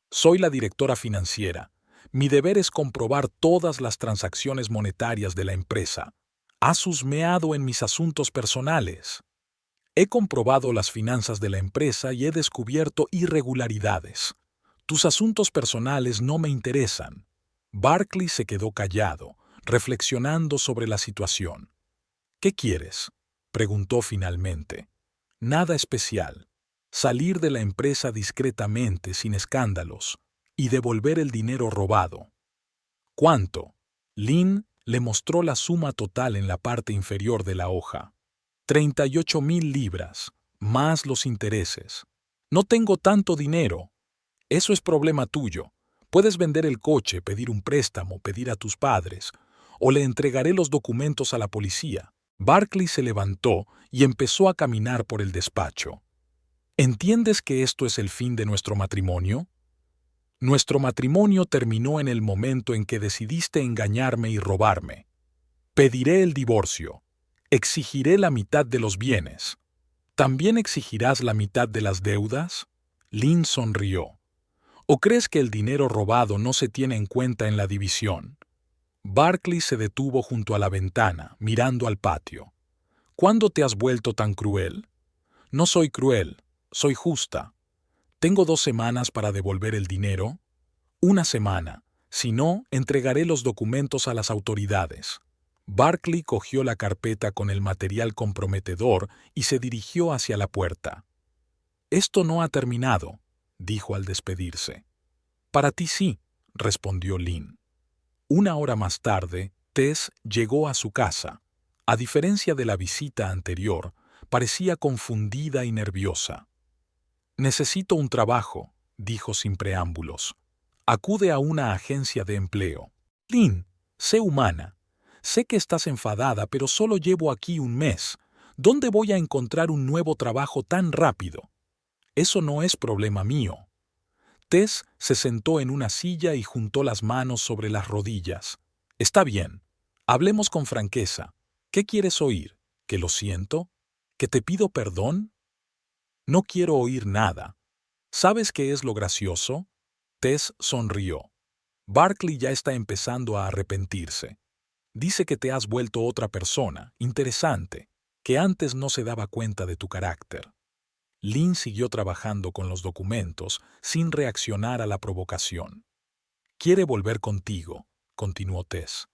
«Soy la directora financiera. Mi deber es comprobar todas las transacciones monetarias de la empresa. Has husmeado en mis asuntos personales». «He comprobado las finanzas de la empresa y he descubierto irregularidades. Tus asuntos personales no me interesan». Barclay se quedó callado, reflexionando sobre la situación. «¿Qué quieres?», preguntó finalmente. «Nada especial. Salir de la empresa discretamente, sin escándalos. y devolver el dinero robado. ¿Cuánto? Lynn le mostró la suma total en la parte inferior de la hoja. 38,000 libras, más los intereses. No tengo tanto dinero. Eso es problema tuyo. Puedes vender el coche, pedir un préstamo, pedir a tus padres, o le entregaré los documentos a la policía. Barclay se levantó y empezó a caminar por el despacho. ¿Entiendes que esto es el fin de nuestro matrimonio? Nuestro matrimonio terminó en el momento en que decidiste engañarme y robarme. Pediré el divorcio. Exigiré la mitad de los bienes. ¿También exigirás la mitad de las deudas? Lynn sonrió. ¿O crees que el dinero robado no se tiene en cuenta en la división? Barclay se detuvo junto a la ventana, mirando al patio. ¿Cuándo te has vuelto tan cruel? No soy cruel, soy justa. ¿Tengo 2 semanas para devolver el dinero? 1 semana. Si no, entregaré los documentos a las autoridades. Barclay cogió la carpeta con el material comprometedor y se dirigió hacia la puerta. Esto no ha terminado, dijo al despedirse. Para ti sí, respondió Lynn. 1 hora más tarde, Tess llegó a su casa. A diferencia de la visita anterior, parecía confundida y nerviosa. Necesito un trabajo, dijo sin preámbulos. Acude a una agencia de empleo. Lynn, sé humana. Sé que estás enfadada, pero solo llevo aquí 1 mes. ¿Dónde voy a encontrar un nuevo trabajo tan rápido? Eso no es problema mío. Tess se sentó en una silla y juntó las manos sobre las rodillas. Está bien. Hablemos con franqueza. ¿Qué quieres oír? ¿Que lo siento? ¿Que te pido perdón? No quiero oír nada. ¿Sabes qué es lo gracioso? Tess sonrió. Barclay ya está empezando a arrepentirse. Dice que te has vuelto otra persona, interesante, que antes no se daba cuenta de tu carácter. Lynn siguió trabajando con los documentos sin reaccionar a la provocación. Quiere volver contigo, continuó Tess.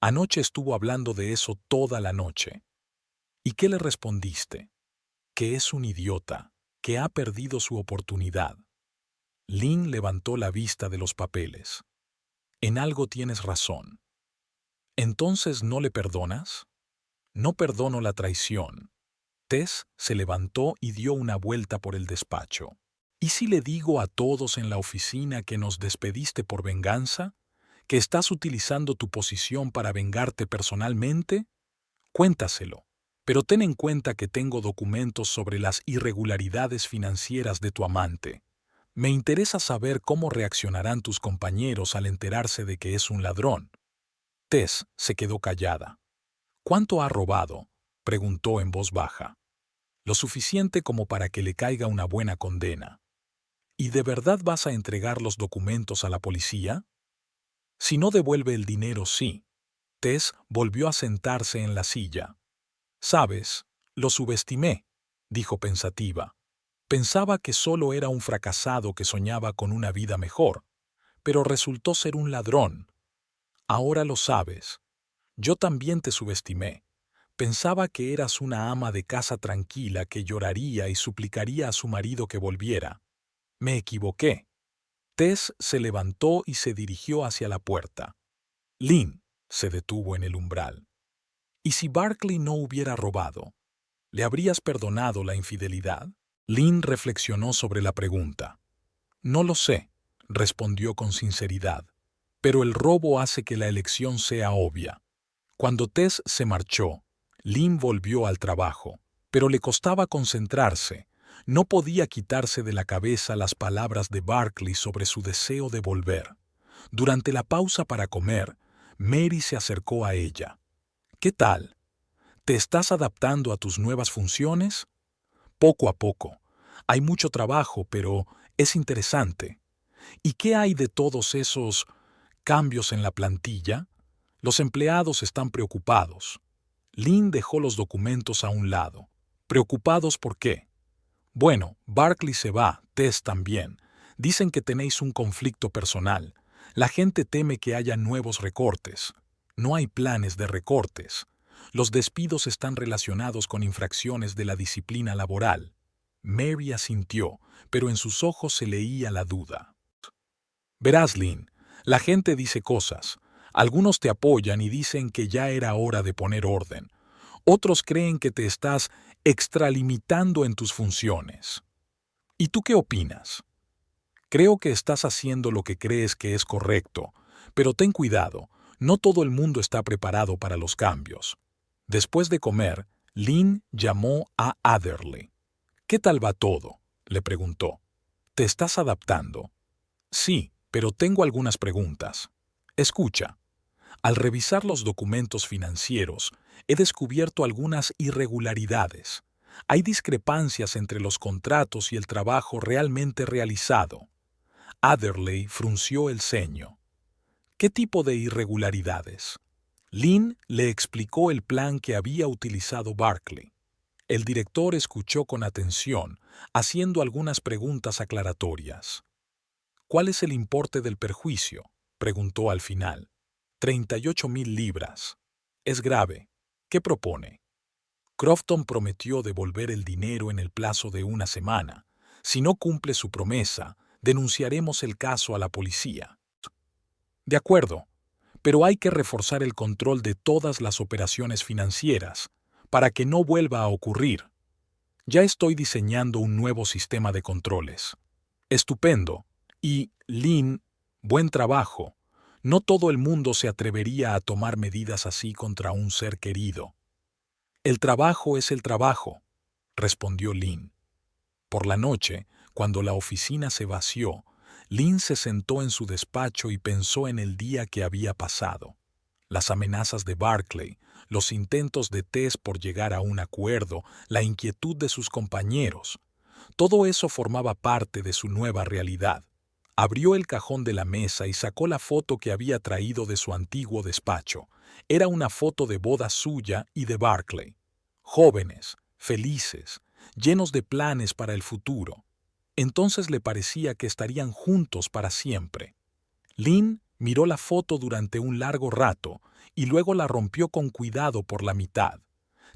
Anoche estuvo hablando de eso toda la noche. ¿Y qué le respondiste? Que es un idiota, que ha perdido su oportunidad. Lynn levantó la vista de los papeles. En algo tienes razón. ¿Entonces no le perdonas? No perdono la traición. Tess se levantó y dio una vuelta por el despacho. ¿Y si le digo a todos en la oficina que nos despediste por venganza? ¿Que estás utilizando tu posición para vengarte personalmente? Cuéntaselo, pero ten en cuenta que tengo documentos sobre las irregularidades financieras de tu amante. Me interesa saber cómo reaccionarán tus compañeros al enterarse de que es un ladrón. Tess se quedó callada. ¿Cuánto ha robado?, preguntó en voz baja. Lo suficiente como para que le caiga una buena condena. ¿Y de verdad vas a entregar los documentos a la policía? Si no devuelve el dinero, sí. Tess volvió a sentarse en la silla. Sabes, lo subestimé, dijo pensativa. Pensaba que solo era un fracasado que soñaba con una vida mejor, pero resultó ser un ladrón. Ahora lo sabes. Yo también te subestimé. Pensaba que eras una ama de casa tranquila que lloraría y suplicaría a su marido que volviera. Me equivoqué. Tess se levantó y se dirigió hacia la puerta. Lynn se detuvo en el umbral. ¿Y si Barclay no hubiera robado? ¿Le habrías perdonado la infidelidad? Lynn reflexionó sobre la pregunta. No lo sé, respondió con sinceridad, pero el robo hace que la elección sea obvia. Cuando Tess se marchó, Lynn volvió al trabajo, pero le costaba concentrarse. No podía quitarse de la cabeza las palabras de Barclay sobre su deseo de volver. Durante la pausa para comer, Mary se acercó a ella. ¿Qué tal? ¿Te estás adaptando a tus nuevas funciones? Poco a poco. Hay mucho trabajo, pero es interesante. ¿Y qué hay de todos esos cambios en la plantilla? Los empleados están preocupados. Lynn dejó los documentos a un lado. ¿Preocupados por qué? Bueno, Barclay se va, Tess también. Dicen que tenéis un conflicto personal. La gente teme que haya nuevos recortes. No hay planes de recortes. Los despidos están relacionados con infracciones de la disciplina laboral. Mary asintió, pero en sus ojos se leía la duda. Verás, Lynn, la gente dice cosas. Algunos te apoyan y dicen que ya era hora de poner orden. Otros creen que te estás extralimitando en tus funciones. ¿Y tú qué opinas? Creo que estás haciendo lo que crees que es correcto, pero ten cuidado, no todo el mundo está preparado para los cambios. Después de comer, Lynn llamó a Adderley. ¿Qué tal va todo?, le preguntó. ¿Te estás adaptando? Sí, pero tengo algunas preguntas. Escucha. Al revisar los documentos financieros, he descubierto algunas irregularidades. Hay discrepancias entre los contratos y el trabajo realmente realizado. Adderley frunció el ceño. ¿Qué tipo de irregularidades? Lynn le explicó el plan que había utilizado Barclay. El director escuchó con atención, haciendo algunas preguntas aclaratorias. ¿Cuál es el importe del perjuicio?, preguntó al final. 38.000 libras. Es grave. ¿Qué propone? Crofton prometió devolver el dinero en el plazo de una semana. Si no cumple su promesa, denunciaremos el caso a la policía. De acuerdo, pero hay que reforzar el control de todas las operaciones financieras para que no vuelva a ocurrir. Ya estoy diseñando un nuevo sistema de controles. Estupendo. Y, Lynn, buen trabajo. No todo el mundo se atrevería a tomar medidas así contra un ser querido. El trabajo es el trabajo, respondió Lynn. Por la noche, cuando la oficina se vació, Lynn se sentó en su despacho y pensó en el día que había pasado. Las amenazas de Barclay, los intentos de Tess por llegar a un acuerdo, la inquietud de sus compañeros. Todo eso formaba parte de su nueva realidad. Abrió el cajón de la mesa y sacó la foto que había traído de su antiguo despacho. Era una foto de boda suya y de Barclay. Jóvenes, felices, llenos de planes para el futuro. Entonces le parecía que estarían juntos para siempre. Lynn miró la foto durante un largo rato y luego la rompió con cuidado por la mitad.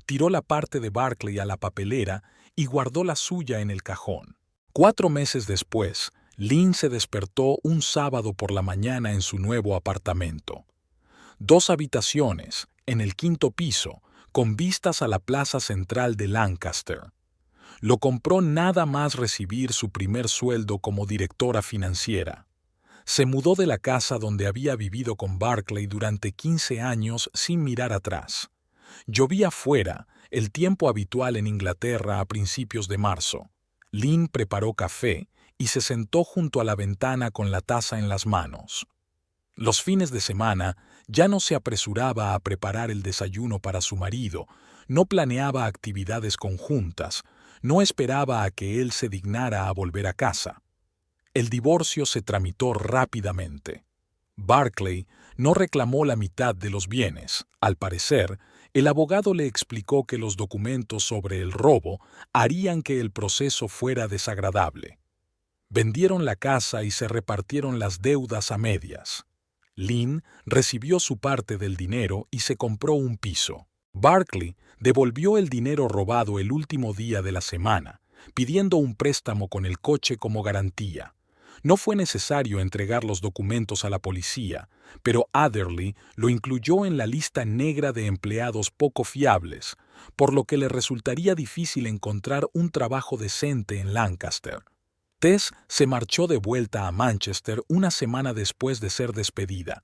Tiró la parte de Barclay a la papelera y guardó la suya en el cajón. 4 meses después, Lynn se despertó un sábado por la mañana en su nuevo apartamento. 2 habitaciones, en el 5º piso, con vistas a la plaza central de Lancaster. Lo compró nada más recibir su primer sueldo como directora financiera. Se mudó de la casa donde había vivido con Barclay durante 15 años sin mirar atrás. Llovía fuera, el tiempo habitual en Inglaterra a principios de marzo. Lynn preparó café y se sentó junto a la ventana con la taza en las manos. Los fines de semana ya no se apresuraba a preparar el desayuno para su marido, no planeaba actividades conjuntas, no esperaba a que él se dignara a volver a casa. El divorcio se tramitó rápidamente. Barclay no reclamó la mitad de los bienes. Al parecer, el abogado le explicó que los documentos sobre el robo harían que el proceso fuera desagradable. Vendieron la casa y se repartieron las deudas a medias. Lynn recibió su parte del dinero y se compró un piso. Barclay devolvió el dinero robado el último día de la semana, pidiendo un préstamo con el coche como garantía. No fue necesario entregar los documentos a la policía, pero Adderley lo incluyó en la lista negra de empleados poco fiables, por lo que le resultaría difícil encontrar un trabajo decente en Lancaster. Tess se marchó de vuelta a Manchester una semana después de ser despedida.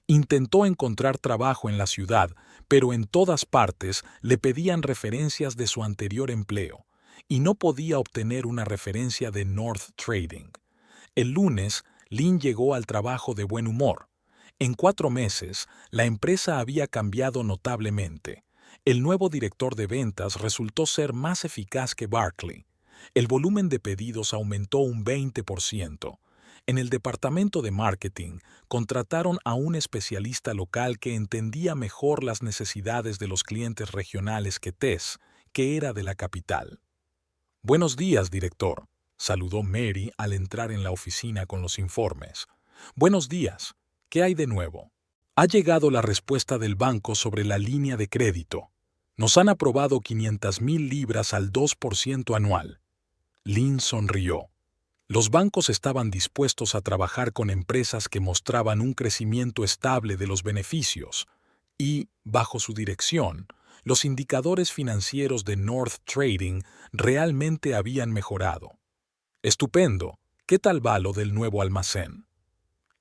Intentó encontrar trabajo en la ciudad, pero en todas partes le pedían referencias de su anterior empleo, y no podía obtener una referencia de North Trading. El lunes, Lynn llegó al trabajo de buen humor. En 4 meses, la empresa había cambiado notablemente. El nuevo director de ventas resultó ser más eficaz que Barclay. El volumen de pedidos aumentó un 20%. En el departamento de marketing, contrataron a un especialista local que entendía mejor las necesidades de los clientes regionales que Tess, que era de la capital. «Buenos días, director», saludó Mary al entrar en la oficina con los informes. «Buenos días. ¿Qué hay de nuevo?» «Ha llegado la respuesta del banco sobre la línea de crédito. Nos han aprobado 500.000 libras al 2% anual». Lynn sonrió. Los bancos estaban dispuestos a trabajar con empresas que mostraban un crecimiento estable de los beneficios y, bajo su dirección, los indicadores financieros de North Trading realmente habían mejorado. Estupendo. ¿Qué tal va lo del nuevo almacén?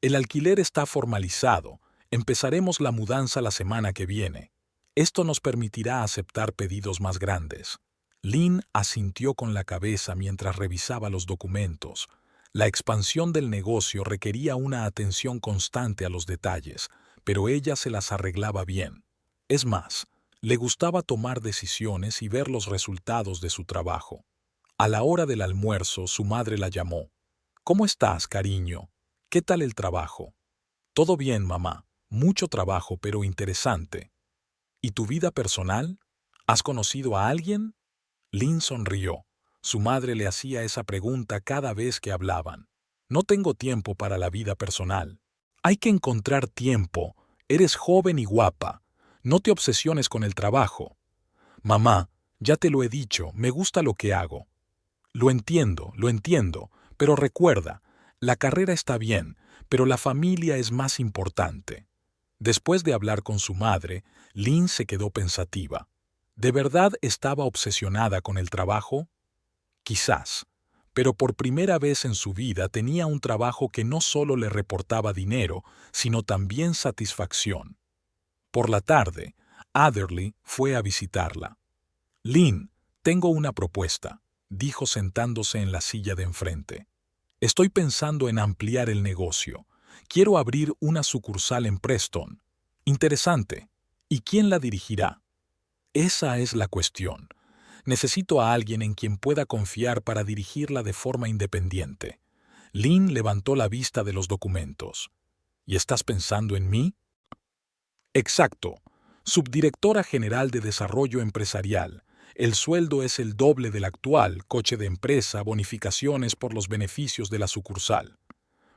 El alquiler está formalizado. Empezaremos la mudanza la semana que viene. Esto nos permitirá aceptar pedidos más grandes. Lynn asintió con la cabeza mientras revisaba los documentos. La expansión del negocio requería una atención constante a los detalles, pero ella se las arreglaba bien. Es más, le gustaba tomar decisiones y ver los resultados de su trabajo. A la hora del almuerzo, su madre la llamó. ¿Cómo estás, cariño? ¿Qué tal el trabajo? Todo bien, mamá. Mucho trabajo, pero interesante. ¿Y tu vida personal? ¿Has conocido a alguien? Lynn sonrió. Su madre le hacía esa pregunta cada vez que hablaban. No tengo tiempo para la vida personal. Hay que encontrar tiempo. Eres joven y guapa. No te obsesiones con el trabajo. Mamá, ya te lo he dicho, me gusta lo que hago. Lo entiendo, pero recuerda, la carrera está bien, pero la familia es más importante. Después de hablar con su madre, Lynn se quedó pensativa. ¿De verdad estaba obsesionada con el trabajo? Quizás, pero por primera vez en su vida tenía un trabajo que no solo le reportaba dinero, sino también satisfacción. Por la tarde, Adderley fue a visitarla. Lynn, tengo una propuesta, dijo sentándose en la silla de enfrente. Estoy pensando en ampliar el negocio. Quiero abrir una sucursal en Preston. Interesante. ¿Y quién la dirigirá? Esa es la cuestión. Necesito a alguien en quien pueda confiar para dirigirla de forma independiente. Lynn levantó la vista de los documentos. ¿Y estás pensando en mí? Exacto. Subdirectora General de Desarrollo Empresarial. El sueldo es el doble del actual, coche de empresa, bonificaciones por los beneficios de la sucursal.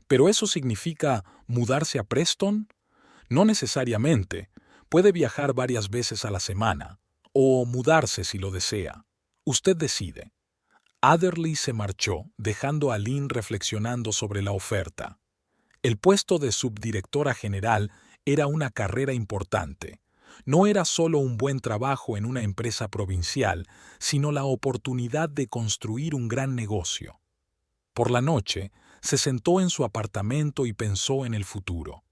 ¿Pero eso significa mudarse a Preston? No necesariamente. Puede viajar varias veces a la semana, o mudarse si lo desea. Usted decide. Adderley se marchó, dejando a Lynn reflexionando sobre la oferta. El puesto de subdirectora general era una carrera importante. No era solo un buen trabajo en una empresa provincial, sino la oportunidad de construir un gran negocio. Por la noche, se sentó en su apartamento y pensó en el futuro.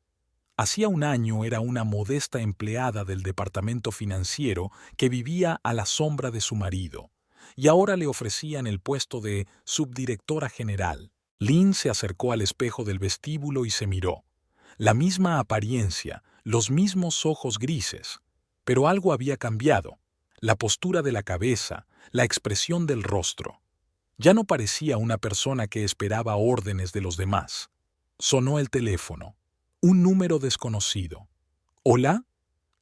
Hacía un año era una modesta empleada del departamento financiero que vivía a la sombra de su marido, y ahora le ofrecían el puesto de subdirectora general. Lynn se acercó al espejo del vestíbulo y se miró. La misma apariencia, los mismos ojos grises, pero algo había cambiado. La postura de la cabeza, la expresión del rostro. Ya no parecía una persona que esperaba órdenes de los demás. Sonó el teléfono. Un número desconocido. ¿Hola?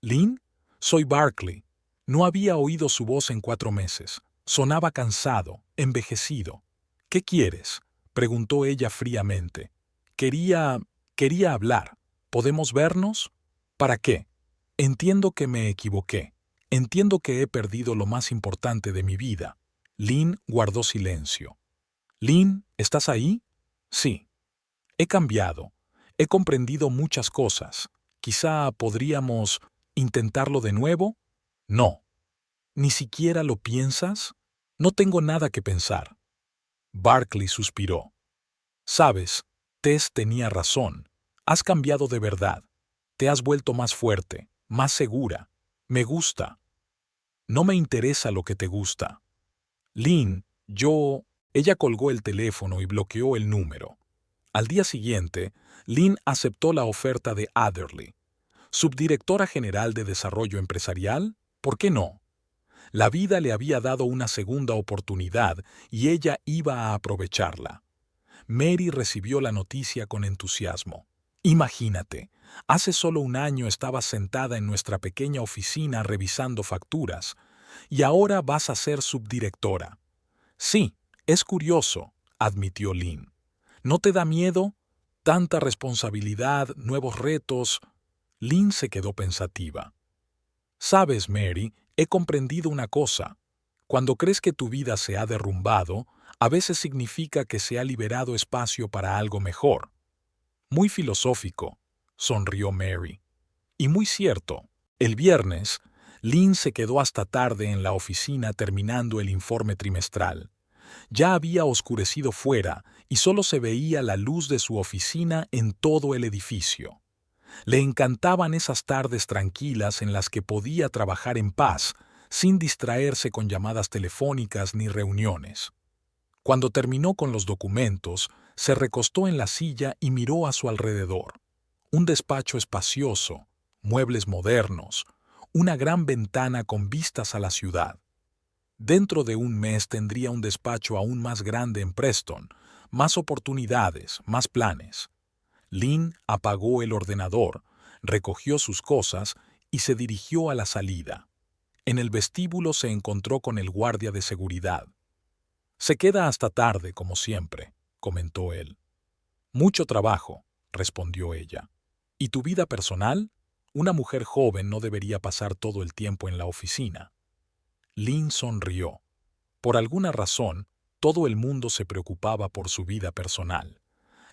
¿Lynn? Soy Barkley. No había oído su voz en 4 meses. Sonaba cansado, envejecido. ¿Qué quieres? Preguntó ella fríamente. Quería hablar. ¿Podemos vernos? ¿Para qué? Entiendo que me equivoqué. Entiendo que he perdido lo más importante de mi vida. Lynn guardó silencio. Lynn, ¿estás ahí? Sí. He cambiado. He comprendido muchas cosas. Quizá podríamos intentarlo de nuevo. No. ¿Ni siquiera lo piensas? No tengo nada que pensar. Barkley suspiró. Sabes, Tess tenía razón. Has cambiado de verdad. Te has vuelto más fuerte, más segura. Me gusta. No me interesa lo que te gusta. Lynn, yo... Ella colgó el teléfono y bloqueó el número. Al día siguiente, Lynn aceptó la oferta de Adderley. ¿Subdirectora general de Desarrollo Empresarial? ¿Por qué no? La vida le había dado una segunda oportunidad y ella iba a aprovecharla. Mary recibió la noticia con entusiasmo. Imagínate, hace solo un año estabas sentada en nuestra pequeña oficina revisando facturas, y ahora vas a ser subdirectora. Sí, es curioso, admitió Lynn. ¿No te da miedo? Tanta responsabilidad, nuevos retos. Lynn se quedó pensativa. Sabes, Mary, he comprendido una cosa. Cuando crees que tu vida se ha derrumbado, A veces significa que se ha liberado espacio para algo mejor. Muy filosófico, sonrió Mary. Y muy cierto. El viernes, Lynn se quedó hasta tarde en la oficina terminando el informe trimestral. Ya había oscurecido fuera y solo se veía la luz de su oficina en todo el edificio. Le encantaban esas tardes tranquilas en las que podía trabajar en paz, sin distraerse con llamadas telefónicas ni reuniones. Cuando terminó con los documentos, se recostó en la silla y miró a su alrededor. Un despacho espacioso, muebles modernos, una gran ventana con vistas a la ciudad. Dentro de un mes tendría un despacho aún más grande en Preston, más oportunidades, más planes. Lynn apagó el ordenador, recogió sus cosas y se dirigió a la salida. En el vestíbulo se encontró con el guardia de seguridad. «Se queda hasta tarde, como siempre», comentó él. «Mucho trabajo», respondió ella. «¿Y tu vida personal? Una mujer joven no debería pasar todo el tiempo en la oficina». Lynn sonrió. Por alguna razón, todo el mundo se preocupaba por su vida personal.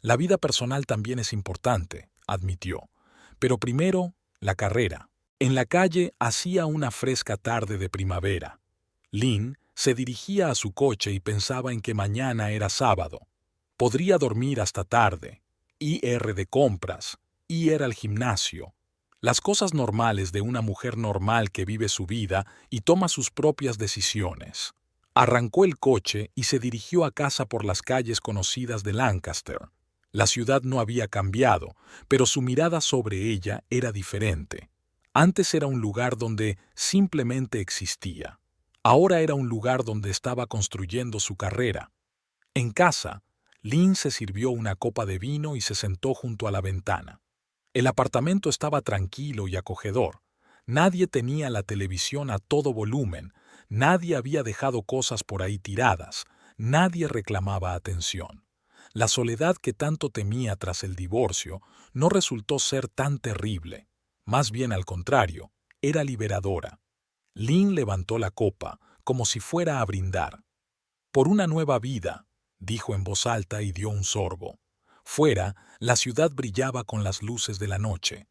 La vida personal también es importante, admitió. Pero primero, la carrera. En la calle hacía una fresca tarde de primavera. Lynn se dirigía a su coche y pensaba en que mañana era sábado. Podría dormir hasta tarde, ir de compras, ir al gimnasio. Las cosas normales de una mujer normal que vive su vida y toma sus propias decisiones. Arrancó el coche y se dirigió a casa por las calles conocidas de Lancaster. La ciudad no había cambiado, pero su mirada sobre ella era diferente. Antes era un lugar donde simplemente existía. Ahora era un lugar donde estaba construyendo su carrera. En casa, Lynn se sirvió una copa de vino y se sentó junto a la ventana. El apartamento estaba tranquilo y acogedor. Nadie tenía la televisión a todo volumen, nadie había dejado cosas por ahí tiradas, nadie reclamaba atención. La soledad que tanto temía tras el divorcio no resultó ser tan terrible. Más bien al contrario, era liberadora. Lynn levantó la copa, como si fuera a brindar. «Por una nueva vida», dijo en voz alta y dio un sorbo. Fuera, la ciudad brillaba con las luces de la noche.